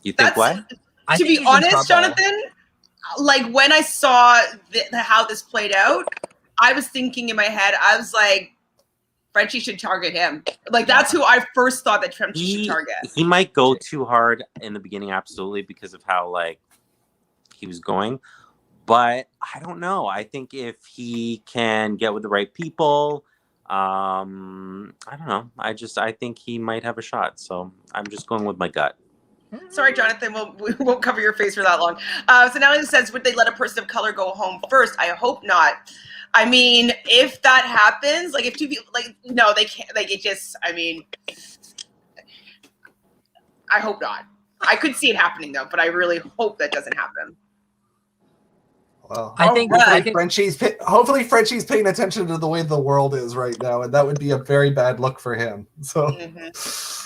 You think what? I To think be he's in honest, trouble. Jonathan, like when I saw how this played out, I was thinking in my head, I was like, Frenchie should target him. Like that's who I first thought that Frenchie should target. He might go too hard in the beginning, absolutely, because of how like he was going. But I don't know. I think if he can get with the right people, I don't know. I think he might have a shot. So I'm just going with my gut. Sorry, Jonathan, we won't cover your face for that long. So Natalie says, would they let a person of color go home first? I hope not. I mean, if that happens, like if 2 people, like, no, they can't, like it just, I mean, I hope not. I could see it happening though, but I really hope that doesn't happen. Well, I think hopefully Frenchie's paying attention to the way the world is right now, and that would be a very bad look for him. So,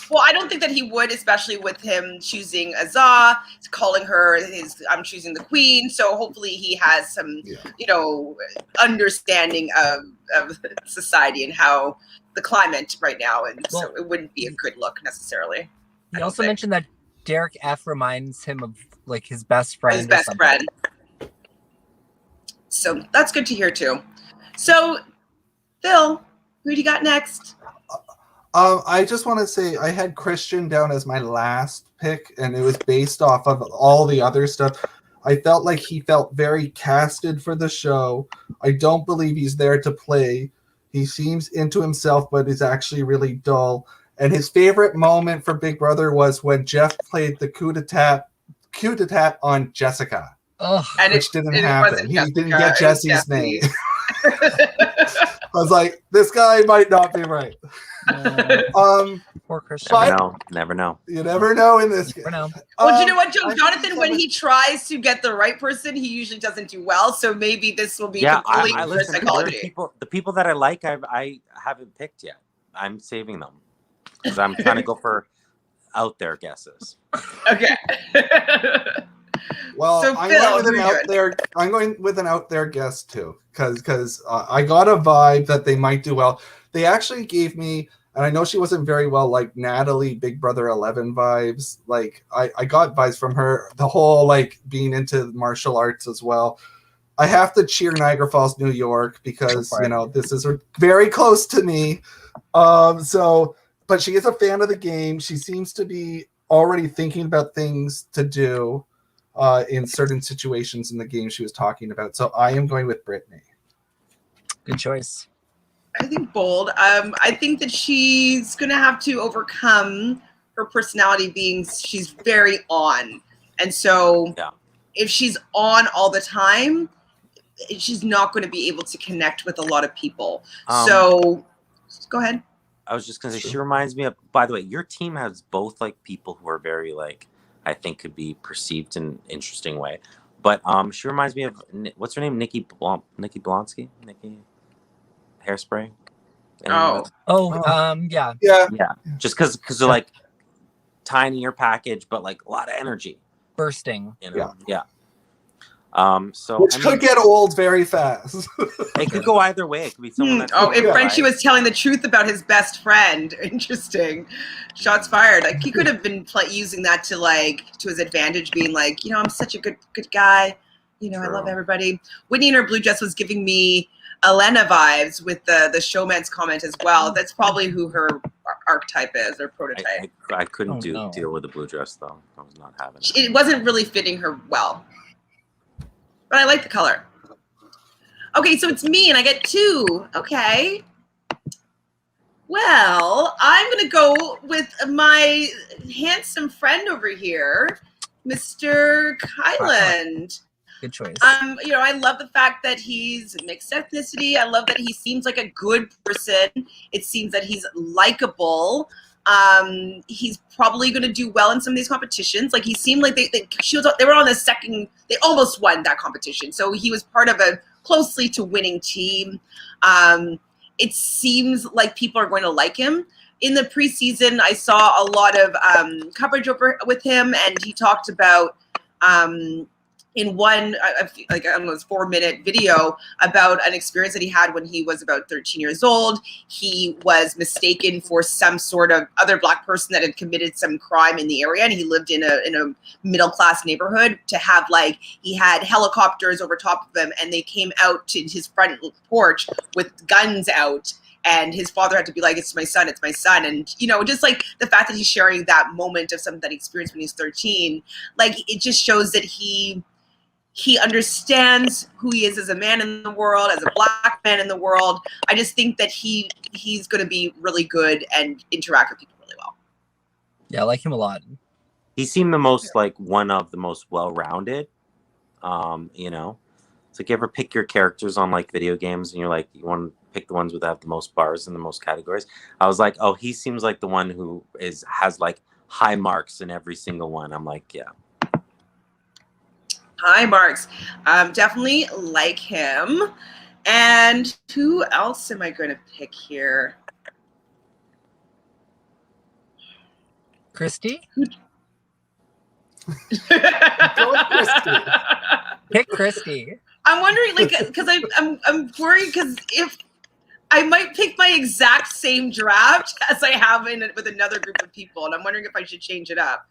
Well, I don't think that he would, especially with him choosing Azah, calling her I'm choosing the queen. So hopefully he has some, understanding of society and how the climate right now, and so it wouldn't be a good look necessarily. He also mentioned that Derek F reminds him of like his best friend. His best friend. So that's good to hear too. So, Phil, who do you got next? I just want to say I had Christian down as my last pick, and it was based off of all the other stuff. I felt like he felt very casted for the show. I don't believe he's there to play. He seems into himself, but is actually really dull. And his favorite moment for Big Brother was when Jeff played the coup d'etat on Jessica. Which didn't happen. He didn't get Jesse's name. I was like, this guy might not be right. Poor Christian. Never know. You never know in this game. Well, you know what, Jonathan, when he tries to get the right person, he usually doesn't do well. So maybe this will be completely reverse psychology. The people that I like, I haven't picked yet. I'm saving them because I'm trying to go for out there guesses. Okay. Well, so I'm Phil, going with an out there guess too, because I got a vibe that they might do well. They actually gave me, and I know she wasn't very well, like Natalie Big Brother 11 vibes. Like I got vibes from her, the whole like being into martial arts as well. I have to cheer Niagara Falls, New York, because this is very close to me. But she is a fan of the game. She seems to be already thinking about things to do in certain situations in the game she was talking about. So I am going with Brittany. Good choice. I think bold. I think that she's going to have to overcome her personality being she's very on. And so if she's on all the time, she's not going to be able to connect with a lot of people. So go ahead. I was just going to say, she reminds me of, by the way, your team has both like people who are very like, I think could be perceived in an interesting way. But she reminds me of, what's her name? Nikki Blonsky? Nikki Hairspray? Yeah. Yeah. Just because they're like tinier package, but like a lot of energy. Bursting. Yeah. Which could get old very fast. It could go either way. It could be someone that's if Frenchie was telling the truth about his best friend, interesting. Shots fired. Like he could have been using that to his advantage, being like, I'm such a good guy. True. I love everybody. Whitney in her blue dress was giving me Elena vibes with the showman's comment as well. That's probably who her archetype is, or prototype. I couldn't deal with the blue dress though. I was not having it. It wasn't really fitting her well. But I like the color. Okay, so it's me, and I get 2. Okay. Well, I'm going to go with my handsome friend over here, Mr. Kyland. Good choice. I love the fact that he's mixed ethnicity. I love that he seems like a good person. It seems that he's likable. He's probably going to do well in some of these competitions. Like he seemed like they were on the second. They almost won that competition, so he was part of a closely to winning team. It seems like people are going to like him. In the preseason, I saw a lot of coverage with him, and he talked about in one, like almost 4-minute video about an experience that he had when he was about 13 years old. He was mistaken for some sort of other Black person that had committed some crime in the area, and he lived in a middle-class neighborhood. To have, like, he had helicopters over top of him, and they came out to his front porch with guns out. And his father had to be like, it's my son. And, you know, just like the fact that he's sharing that moment of something that he experienced when he's 13, like, it just shows that he understands who he is as a man in the world, as a Black man in the world. I just think that he's going to be really good and interact with people really well. Yeah, I like him a lot. He seemed the most, like, one of the most well-rounded, you know. It's like, you ever pick your characters on, like, video games, and you're like, you want to pick the ones that have the most bars in the most categories. I was like, oh, he seems like the one who has like high marks in every single one. I'm like, yeah. High marks. Definitely like him. And who else am I going to pick here? Christy? Go with Christy. Pick Christy. I'm wondering, like, because I'm worried because if I might pick my exact same draft as I have with another group of people, and I'm wondering if I should change it up.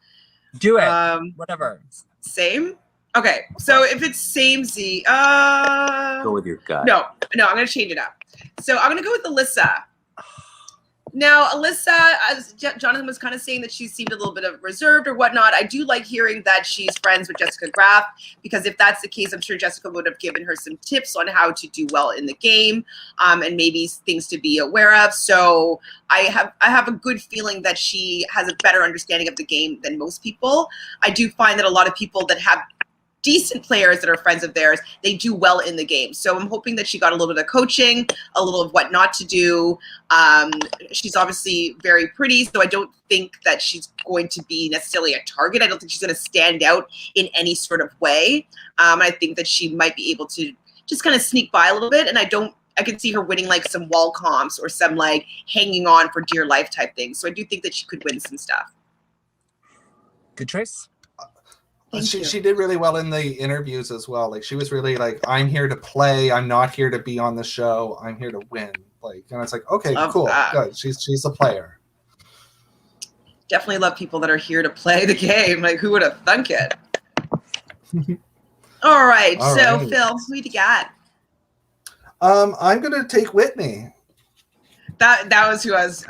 Do it. Whatever. Same? Okay, so if it's same Z, Go with your gut. No, I'm gonna change it up. So I'm gonna go with Alyssa. Now, Alyssa, as Jonathan was kind of saying that she seemed a little bit of reserved or whatnot, I do like hearing that she's friends with Jessica Graf, because if that's the case, I'm sure Jessica would have given her some tips on how to do well in the game, and maybe things to be aware of. So I have a good feeling that she has a better understanding of the game than most people. I do find that a lot of people that have decent players that are friends of theirs, they do well in the game. So I'm hoping that she got a little bit of coaching, a little of what not to do. She's obviously very pretty, so I don't think that she's going to be necessarily a target. I don't think she's going to stand out in any sort of way. I think that she might be able to just kind of sneak by a little bit, and I can see her winning like some wall comps or some like hanging on for dear life type things. So I do think that she could win some stuff. Good choice. She did really well in the interviews as well. Like, she was really like, I'm here to play. I'm not here to be on the show. I'm here to win. Like, and it's like, okay, Love cool, that. good. She's a player. Definitely love people that are here to play the game. Like, who would have thunk it? All right. So, Phil, who do you got? I'm gonna take Whitney. That was who I was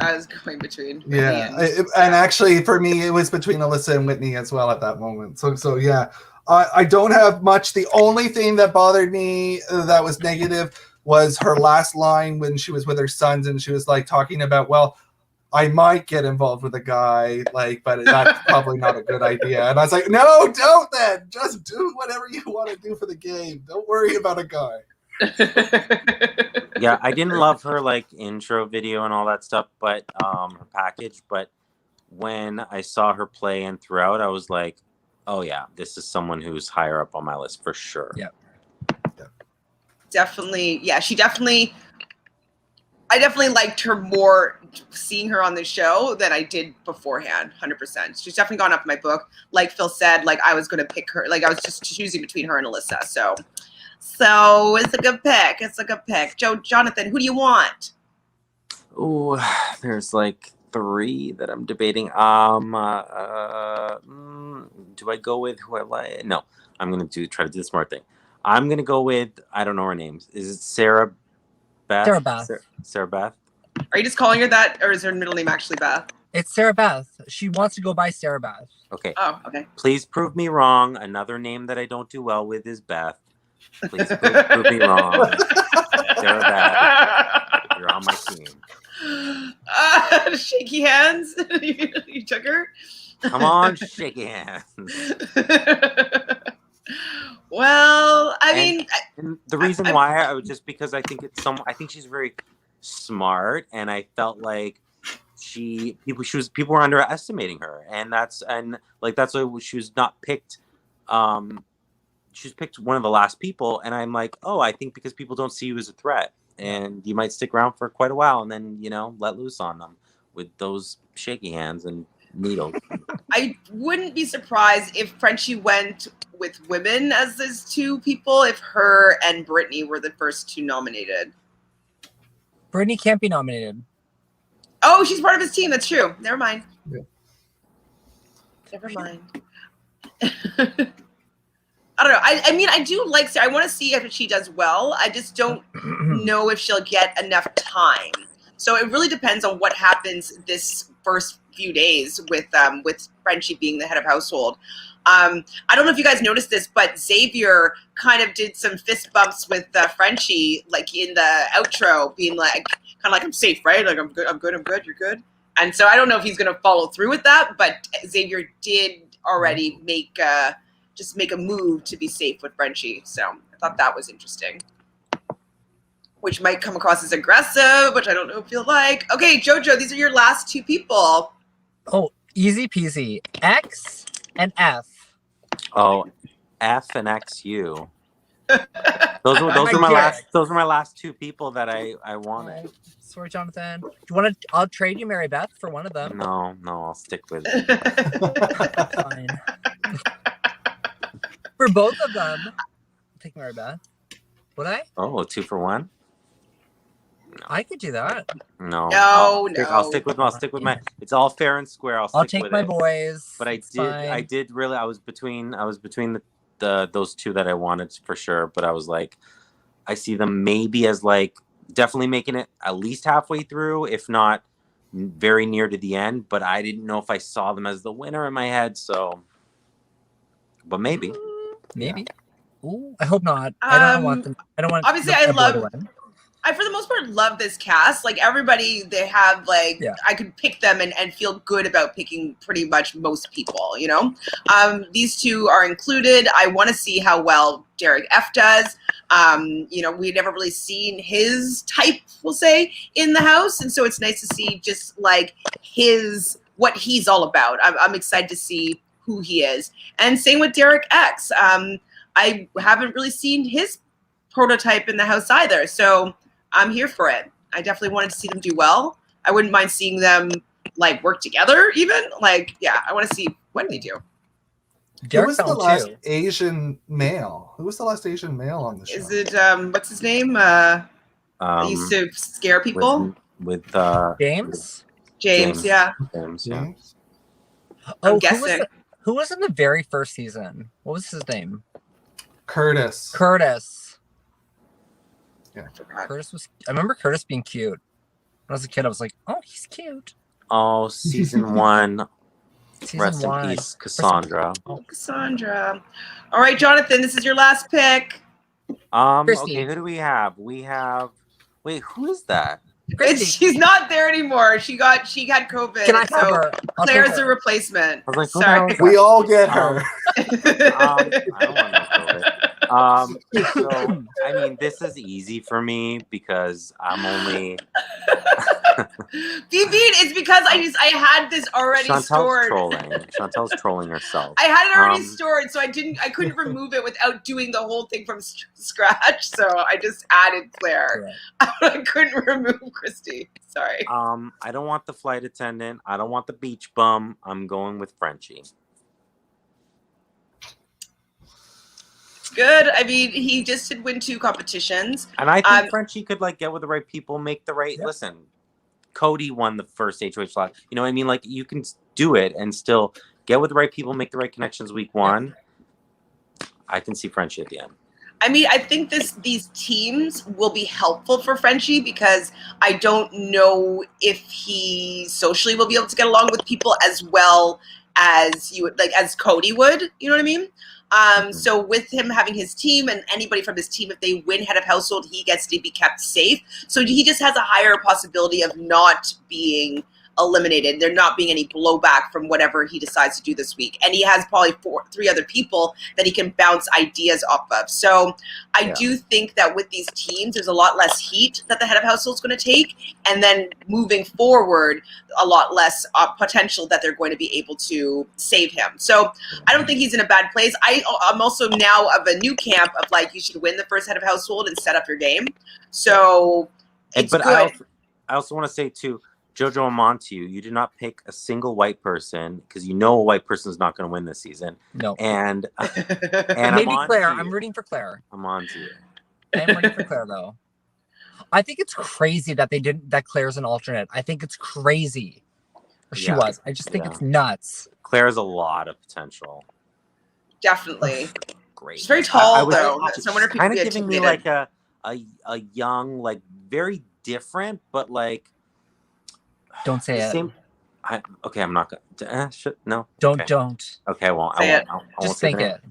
going between. Yeah, and actually for me it was between Alyssa and Whitney as well at that moment. So yeah, I don't have much. The only thing that bothered me that was negative was her last line when she was with her sons, and she was like talking about, well, I might get involved with a guy, like, but that's probably not a good idea. And I was like, no, don't then. Just do whatever you want to do for the game. Don't worry about a guy. Yeah, I didn't love her like intro video and all that stuff, but her package. But when I saw her play and throughout, I was like, oh yeah, this is someone who's higher up on my list for sure. Yeah. Definitely. Yeah, I definitely liked her more seeing her on the show than I did beforehand. 100%. She's definitely gone up in my book. Like Phil said, like I was going to pick her. Like I was just choosing between her and Alyssa. So it's a good pick. Jonathan, who do you want? Oh, there's like 3 that I'm debating. Do I go with who I like? No, I'm gonna try to do the smart thing. I'm gonna go with, I don't know her name. Is it Sarah Beth? Sarah Beth. Are you just calling her that, or is her middle name actually Beth? It's Sarah Beth. She wants to go by Sarah Beth. Okay. Oh, okay. Please prove me wrong. Another name that I don't do well with is Beth. Please prove me wrong. Sarah Beth, you're on my team. Shaky hands. You took her? Come on, shake hands. Well, I mean, the reason why I was just because I think I think she's very smart, and I felt like people were underestimating her, and that's why she was not picked she's picked one of the last people, and I'm like, oh, I think because people don't see you as a threat, and you might stick around for quite a while, and then let loose on them with those shaky hands and needles. I wouldn't be surprised if Frenchie went with women as those two people, if her and Brittany were the first two nominated. Brittany can't be nominated. Oh, she's part of his team. That's true. Never mind. Yeah. Never mind. I don't know. I mean, I do like Sarah. I want to see if she does well. I just don't know if she'll get enough time. So it really depends on what happens this first few days with Frenchie being the head of household. I don't know if you guys noticed this, but Xavier kind of did some fist bumps with Frenchie, like in the outro, being like, kind of like, I'm safe, right? Like, I'm good, you're good. And so I don't know if he's going to follow through with that, but Xavier did already make a move to be safe with Frenchie. So I thought that was interesting. Which might come across as aggressive, which I don't know if you'll like. Okay, Jojo, these are your last two people. Oh, easy peasy. X and F. Oh, F and XU. Those were my last two people that I wanted. Sorry, Jonathan. Do you want to? I'll trade you Mary Beth for one of them. No, I'll stick with Fine. For both of them, I'll take Mary Beth. Would I? Oh, 2 for 1. I could do that. No. I'll stick with my. It's all fair and square. I'll take my boys. But I did really. I was between the those two that I wanted for sure. But I was like, I see them maybe as like definitely making it at least halfway through, if not very near to the end. But I didn't know if I saw them as the winner in my head. So, but maybe. Maybe. Ooh, I hope not. I don't want them. I don't want. Obviously, I for the most part love this cast. Like everybody, they have like I could pick them and feel good about picking pretty much most people. These two are included. I want to see how well Derek F does. We've never really seen his type, we'll say, in the house, and so it's nice to see just like what he's all about. I'm excited to see who he is, and same with Derek X. I haven't really seen his prototype in the house either, so I'm here for it. I definitely wanted to see them do well. I wouldn't mind seeing them like work together even. I want to see what they do. Who was the last Asian male? Who was the last Asian male on the show? Is it what's his name? He used to scare people. With James? James, yeah. James, yeah. I'm guessing. Who was in the very first season? What was his name? Curtis. Yeah. I remember Curtis being cute. When I was a kid, I was like, oh, he's cute. Oh, season 1. Rest in one. peace, Cassandra. Cassandra. All right, Jonathan, this is your last pick. Christy. Okay, who do we have? Wait, who is that? She's not there anymore. She had COVID. Can I have her? Claire's a replacement. I was like, sorry. We all get her. I don't want to know COVID. So I mean, this is easy for me because I'm only. It's because I had this already stored. Chantel's trolling herself. I had it already stored, so I couldn't remove it without doing the whole thing from scratch. So I just added Claire. Right. I couldn't remove Christy. Sorry. I don't want the flight attendant. I don't want the beach bum. I'm going with Frenchie. Good. I mean, he just did win 2 competitions. And I think Frenchie could get with the right people, make the right listen. Cody won the first HOH slot. You know what I mean? You can do it and still get with the right people, make the right connections week 1. I can see Frenchie at the end. I mean, I think these teams will be helpful for Frenchie because I don't know if he socially will be able to get along with people as well as as Cody would. You know what I mean? So with him having his team and anybody from his team, if they win head of household, he gets to be kept safe. So he just has a higher possibility of not being eliminated. There not being any blowback from whatever he decides to do this week. And he has probably 3 other people that he can bounce ideas off of. So I do think that with these teams, there's a lot less heat that the head of household is going to take. And then moving forward, a lot less potential that they're going to be able to save him. So I don't think he's in a bad place. I'm also now of a new camp of like, you should win the first head of household and set up your game. So it's but good. I also want to say too, Jojo Amonte, you did not pick a single white person because you know a white person is not going to win this season. No. And maybe Claire. I'm rooting for Claire. I'm on to you. I'm rooting for Claire though. I think it's crazy that that Claire's an alternate. I think it's crazy. Or she was. I just think it's nuts. Claire has a lot of potential. Definitely. Great. She's very tall though. So I wonder if kind of giving me like a young, like very different, but like don't say it. Okay, I'm not gonna. No. Don't. Okay, well, I won't. Just think it.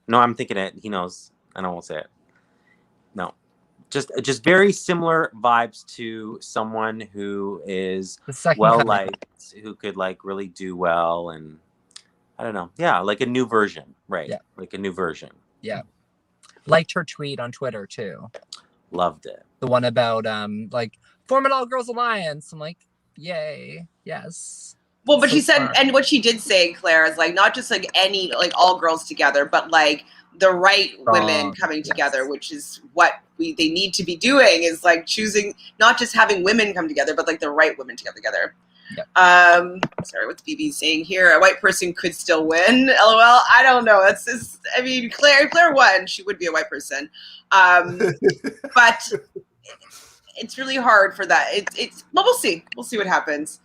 No, I'm thinking it. He knows. I won't say it. No, just very similar vibes to someone who is well liked, who could like really do well, and I don't know. Yeah, like a new version, right? Yeah, like a new version. Yeah, liked her tweet on Twitter too. Loved it. The one about like form an all girls alliance. I'm like, yay, yes. Well, but she said, and what she did say, Claire, is like not just like any like all girls together, but like the right women coming together, which is what they need to be doing, is like choosing, not just having women come together, but like the right women to come together. Yep. Sorry, what's BB saying here? A white person could still win. LOL. I don't know. That's just, I mean, Claire won. She would be a white person. But it's really hard for that. Well, we'll see. We'll see what happens.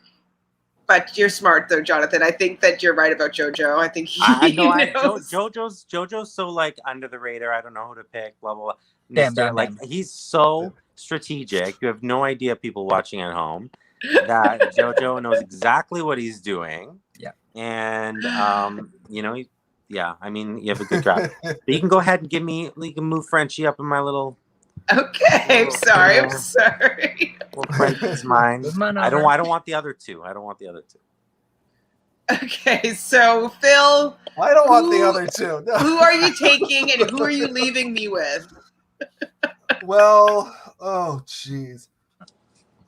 But you're smart though, Jonathan. I think that you're right about Jojo. I think he knows. Jojo's so like under the radar. I don't know who to pick. Blah blah blah. Damn. He's so strategic. You have no idea, people watching at home, that Jojo knows exactly what he's doing. Yeah. And you know, I mean, you have a good draft. But you can go ahead and you can move Frenchie up in my little. Okay, I'm sorry. Well, Frenchie's mine. I don't want the other two. Okay, so Phil, I don't want the other two. No. Who are you taking and who are you leaving me with? Well, oh jeez.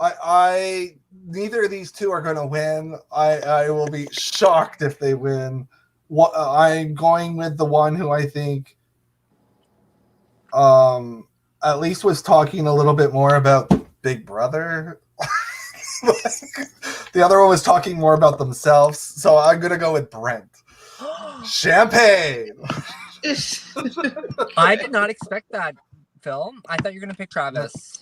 I neither of these two are going to win. I will be shocked if they win. I'm going with the one who I think at least was talking a little bit more about Big Brother. The other one was talking more about themselves. So I'm going to go with Brent. Champagne. I did not expect that, Phil. I thought you were going to pick Travis.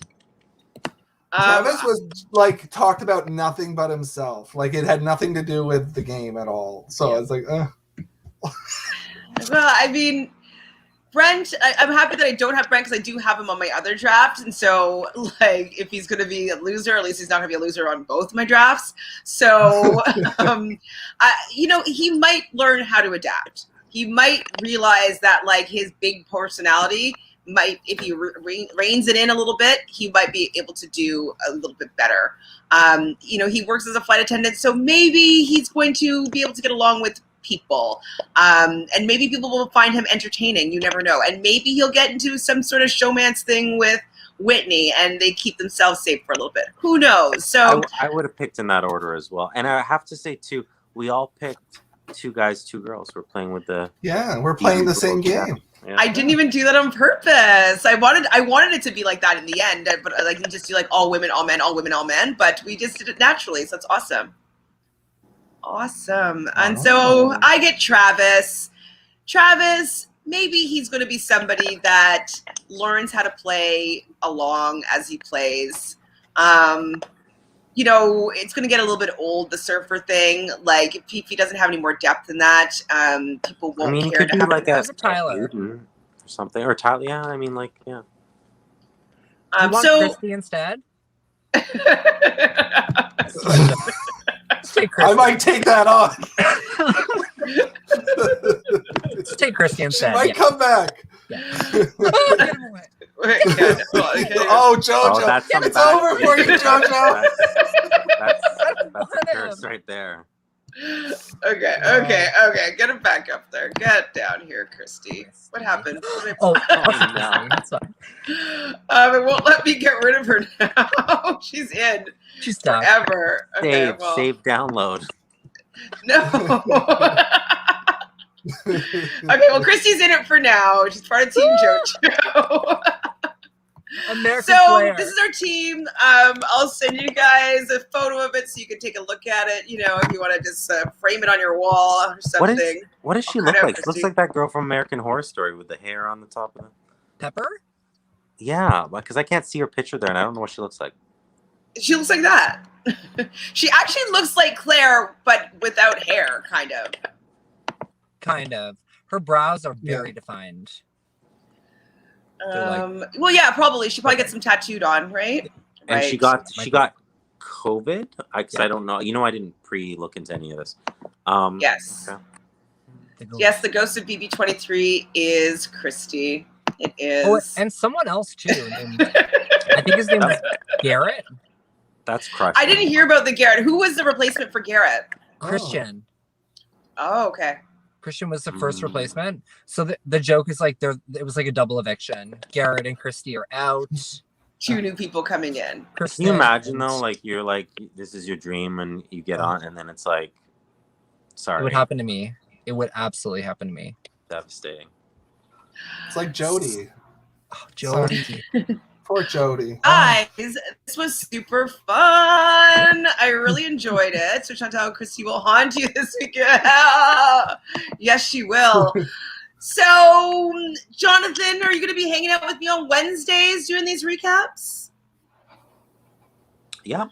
Travis was like talked about nothing but himself. Like it had nothing to do with the game at all. So I was like, Well, I mean, Brent, I'm happy that I don't have Brent because I do have him on my other draft. And so, like, if he's going to be a loser, at least he's not going to be a loser on both my drafts. So, he might learn how to adapt. He might realize that, like, his big personality might, if he reins it in a little bit, he might be able to do a little bit better. He works as a flight attendant, so maybe he's going to be able to get along with people, and maybe people will find him entertaining. You never know. And maybe he'll get into some sort of showmance thing with Whitney and they keep themselves safe for a little bit. Who knows? So I would have picked in that order as well. And I have to say too, we all picked 2 guys, 2 girls. We're playing with we're playing the same game. Yeah. I didn't even do that on purpose. I wanted it to be like that in the end, but I can just do like all women, all men, all women, all men. But we just did it naturally, so it's awesome. Awesome. And so I get Travis. Travis, maybe he's going to be somebody that learns how to play along as he plays. It's going to get a little bit old, the surfer thing. Like, if he doesn't have any more depth than that, people won't care. He could be like a Tyler or something. Or Tyler, yeah. I mean, like, yeah. Do you want Christy instead? I might take that on. Let's take Christy instead. She might come back. Yeah. Oh, Jojo. It's over for you, Jojo. That's there. Okay. Get him back up there. Get down here, Christy. What happened? Oh, no. that's fine. It won't let me get rid of her now. She's in She's stuck. forever. Okay, Save, download. No. Okay, well, Christy's in it for now. She's part of Team Jojo. American So Flair. this is our team. I'll send you guys a photo of it so you can take a look at it. You know, if you want to just frame it on your wall or something. What does she I'll look put it like? up, She looks Christy. like that girl from American Horror Story with the hair on the top of it. Pepper? Yeah, because I can't see her picture there, and I don't know what she looks like. She looks like that. She actually looks like Claire, but without hair, kind of. Kind of. Her brows are very defined. Well, yeah, probably. She probably gets them tattooed on, right? And Right. she got COVID. I don't know. You know, I didn't look into any of this. Yes. Okay. Yes, the ghost of BB23 is Christy. It is. Oh, and someone else too. I think his name is Garrett. That's crushed. I didn't hear about the Garrett. Who was the replacement for Garrett? Christian. Oh, okay. Christian was the first replacement. So the joke is like it was like a double eviction. Garrett and Christy are out. Two new people coming in. Can you imagine though, like you're like, this is your dream and you get on and then it's like, sorry. It would happen to me. It would absolutely happen to me. Devastating. It's like Jody. Oh, Jody. Poor Jody. Guys, this was super fun. I really enjoyed it. So Chantele and Christy will haunt you this weekend. Yes, she will. So, Jonathan, are you going to be hanging out with me on Wednesdays doing these recaps? Yeah.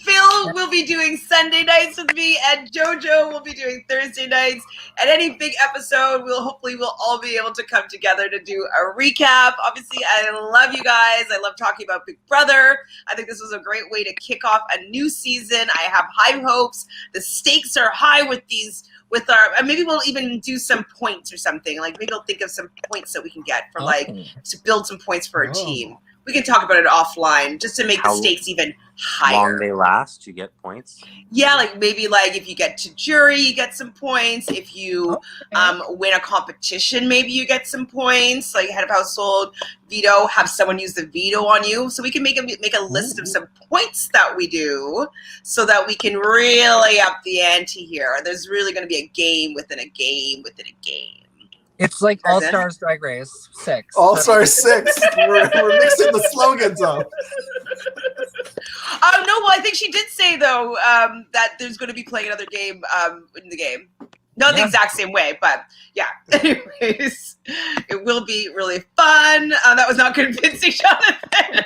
Phil will be doing Sunday nights with me, and Jojo will be doing Thursday nights. At any big episode, we'll all be able to come together to do a recap. Obviously, I love you guys. I love talking about Big Brother. I think this was a great way to kick off a new season. I have high hopes. The stakes are high with maybe we'll even do some points or something. Like maybe we'll think of some points that we can get for to build some points for our team. We can talk about it offline just to make the stakes even higher. How long they last, you get points? Yeah, like maybe like if you get to jury, you get some points. If you win a competition, maybe you get some points. Like head of household, veto, have someone use the veto on you. So we can make a list of some points that we do so that we can really up the ante here. There's really going to be a game within a game within a game. It's like All Stars Drag Race 6. All Stars 6. We're mixing the slogans up. Oh no! Well, I think she did say though that there's going to be playing another game in the game. Not the exact same way, but yeah. Anyways, it will be really fun. That was not convincing, Jonathan.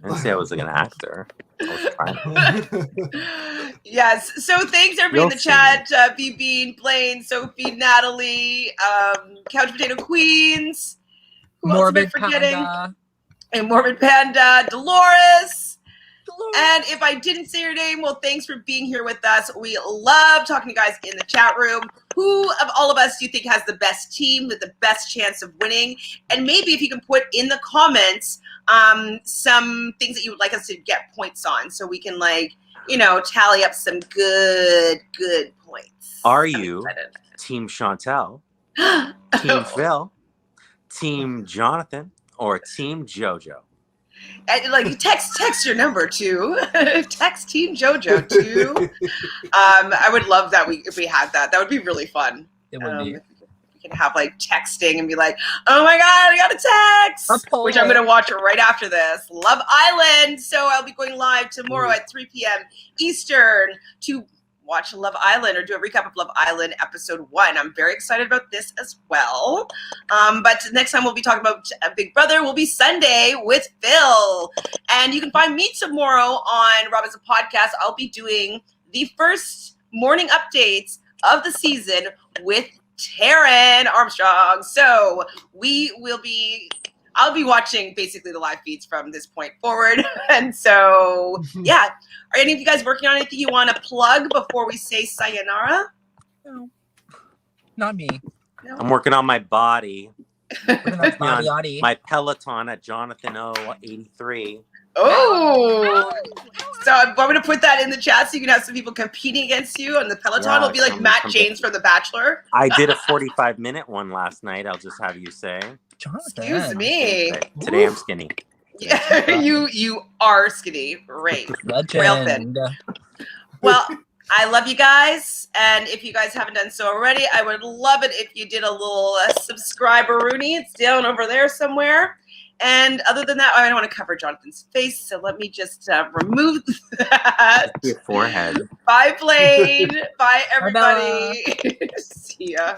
I didn't say I was like an actor. I was trying. Yes. So thanks everybody in the chat. BB, Blaine, Sophie, Natalie, Couch Potato Queens. Who Morbid else am I forgetting? Panda. And Morbid Panda, Dolores. And if I didn't say your name, well, thanks for being here with us. We love talking to you guys in the chat room. Who of all of us do you think has the best team with the best chance of winning? And maybe if you can put in the comments some things that you would like us to get points on so we can tally up some good points. Are you Team Chantele, Team Phil, Team Jonathan, or Team Jojo? And, text your number too. Text Team Jojo too. I would love that if we had that. That would be really fun. It would be. We can have texting and be like, oh my God, I got a text, which I'm going to watch right after this. Love Island. So I'll be going live tomorrow at 3 p.m. Eastern to watch Love Island or do a recap of Love Island episode 1. I'm very excited about this as well. But next time we'll be talking about Big Brother will be Sunday with Phil. And you can find me tomorrow on Robinson Podcast. I'll be doing the first morning updates of the season with Taryn Armstrong. So I'll be watching basically the live feeds from this point forward. And so, yeah. Are any of you guys working on anything you want to plug before we say sayonara? No. Not me. No? I'm working on my body. My My Peloton at Jonathan O 83. Oh, so I'm going to put that in the chat so you can have some people competing against you on the Peloton. It'll be like Matt James from The Bachelor. I did a 45-minute one last night. I'll just have you say. Jonathan. Excuse me. Today I'm skinny. Yeah, you are skinny. Great. Well then. Well, I love you guys, and if you guys haven't done so already, I would love it if you did a little subscriber-rooney. It's down over there somewhere. And other than that, I don't want to cover Jonathan's face, so let me just remove that. Your forehead. Bye, Blaine. Bye, everybody. See ya.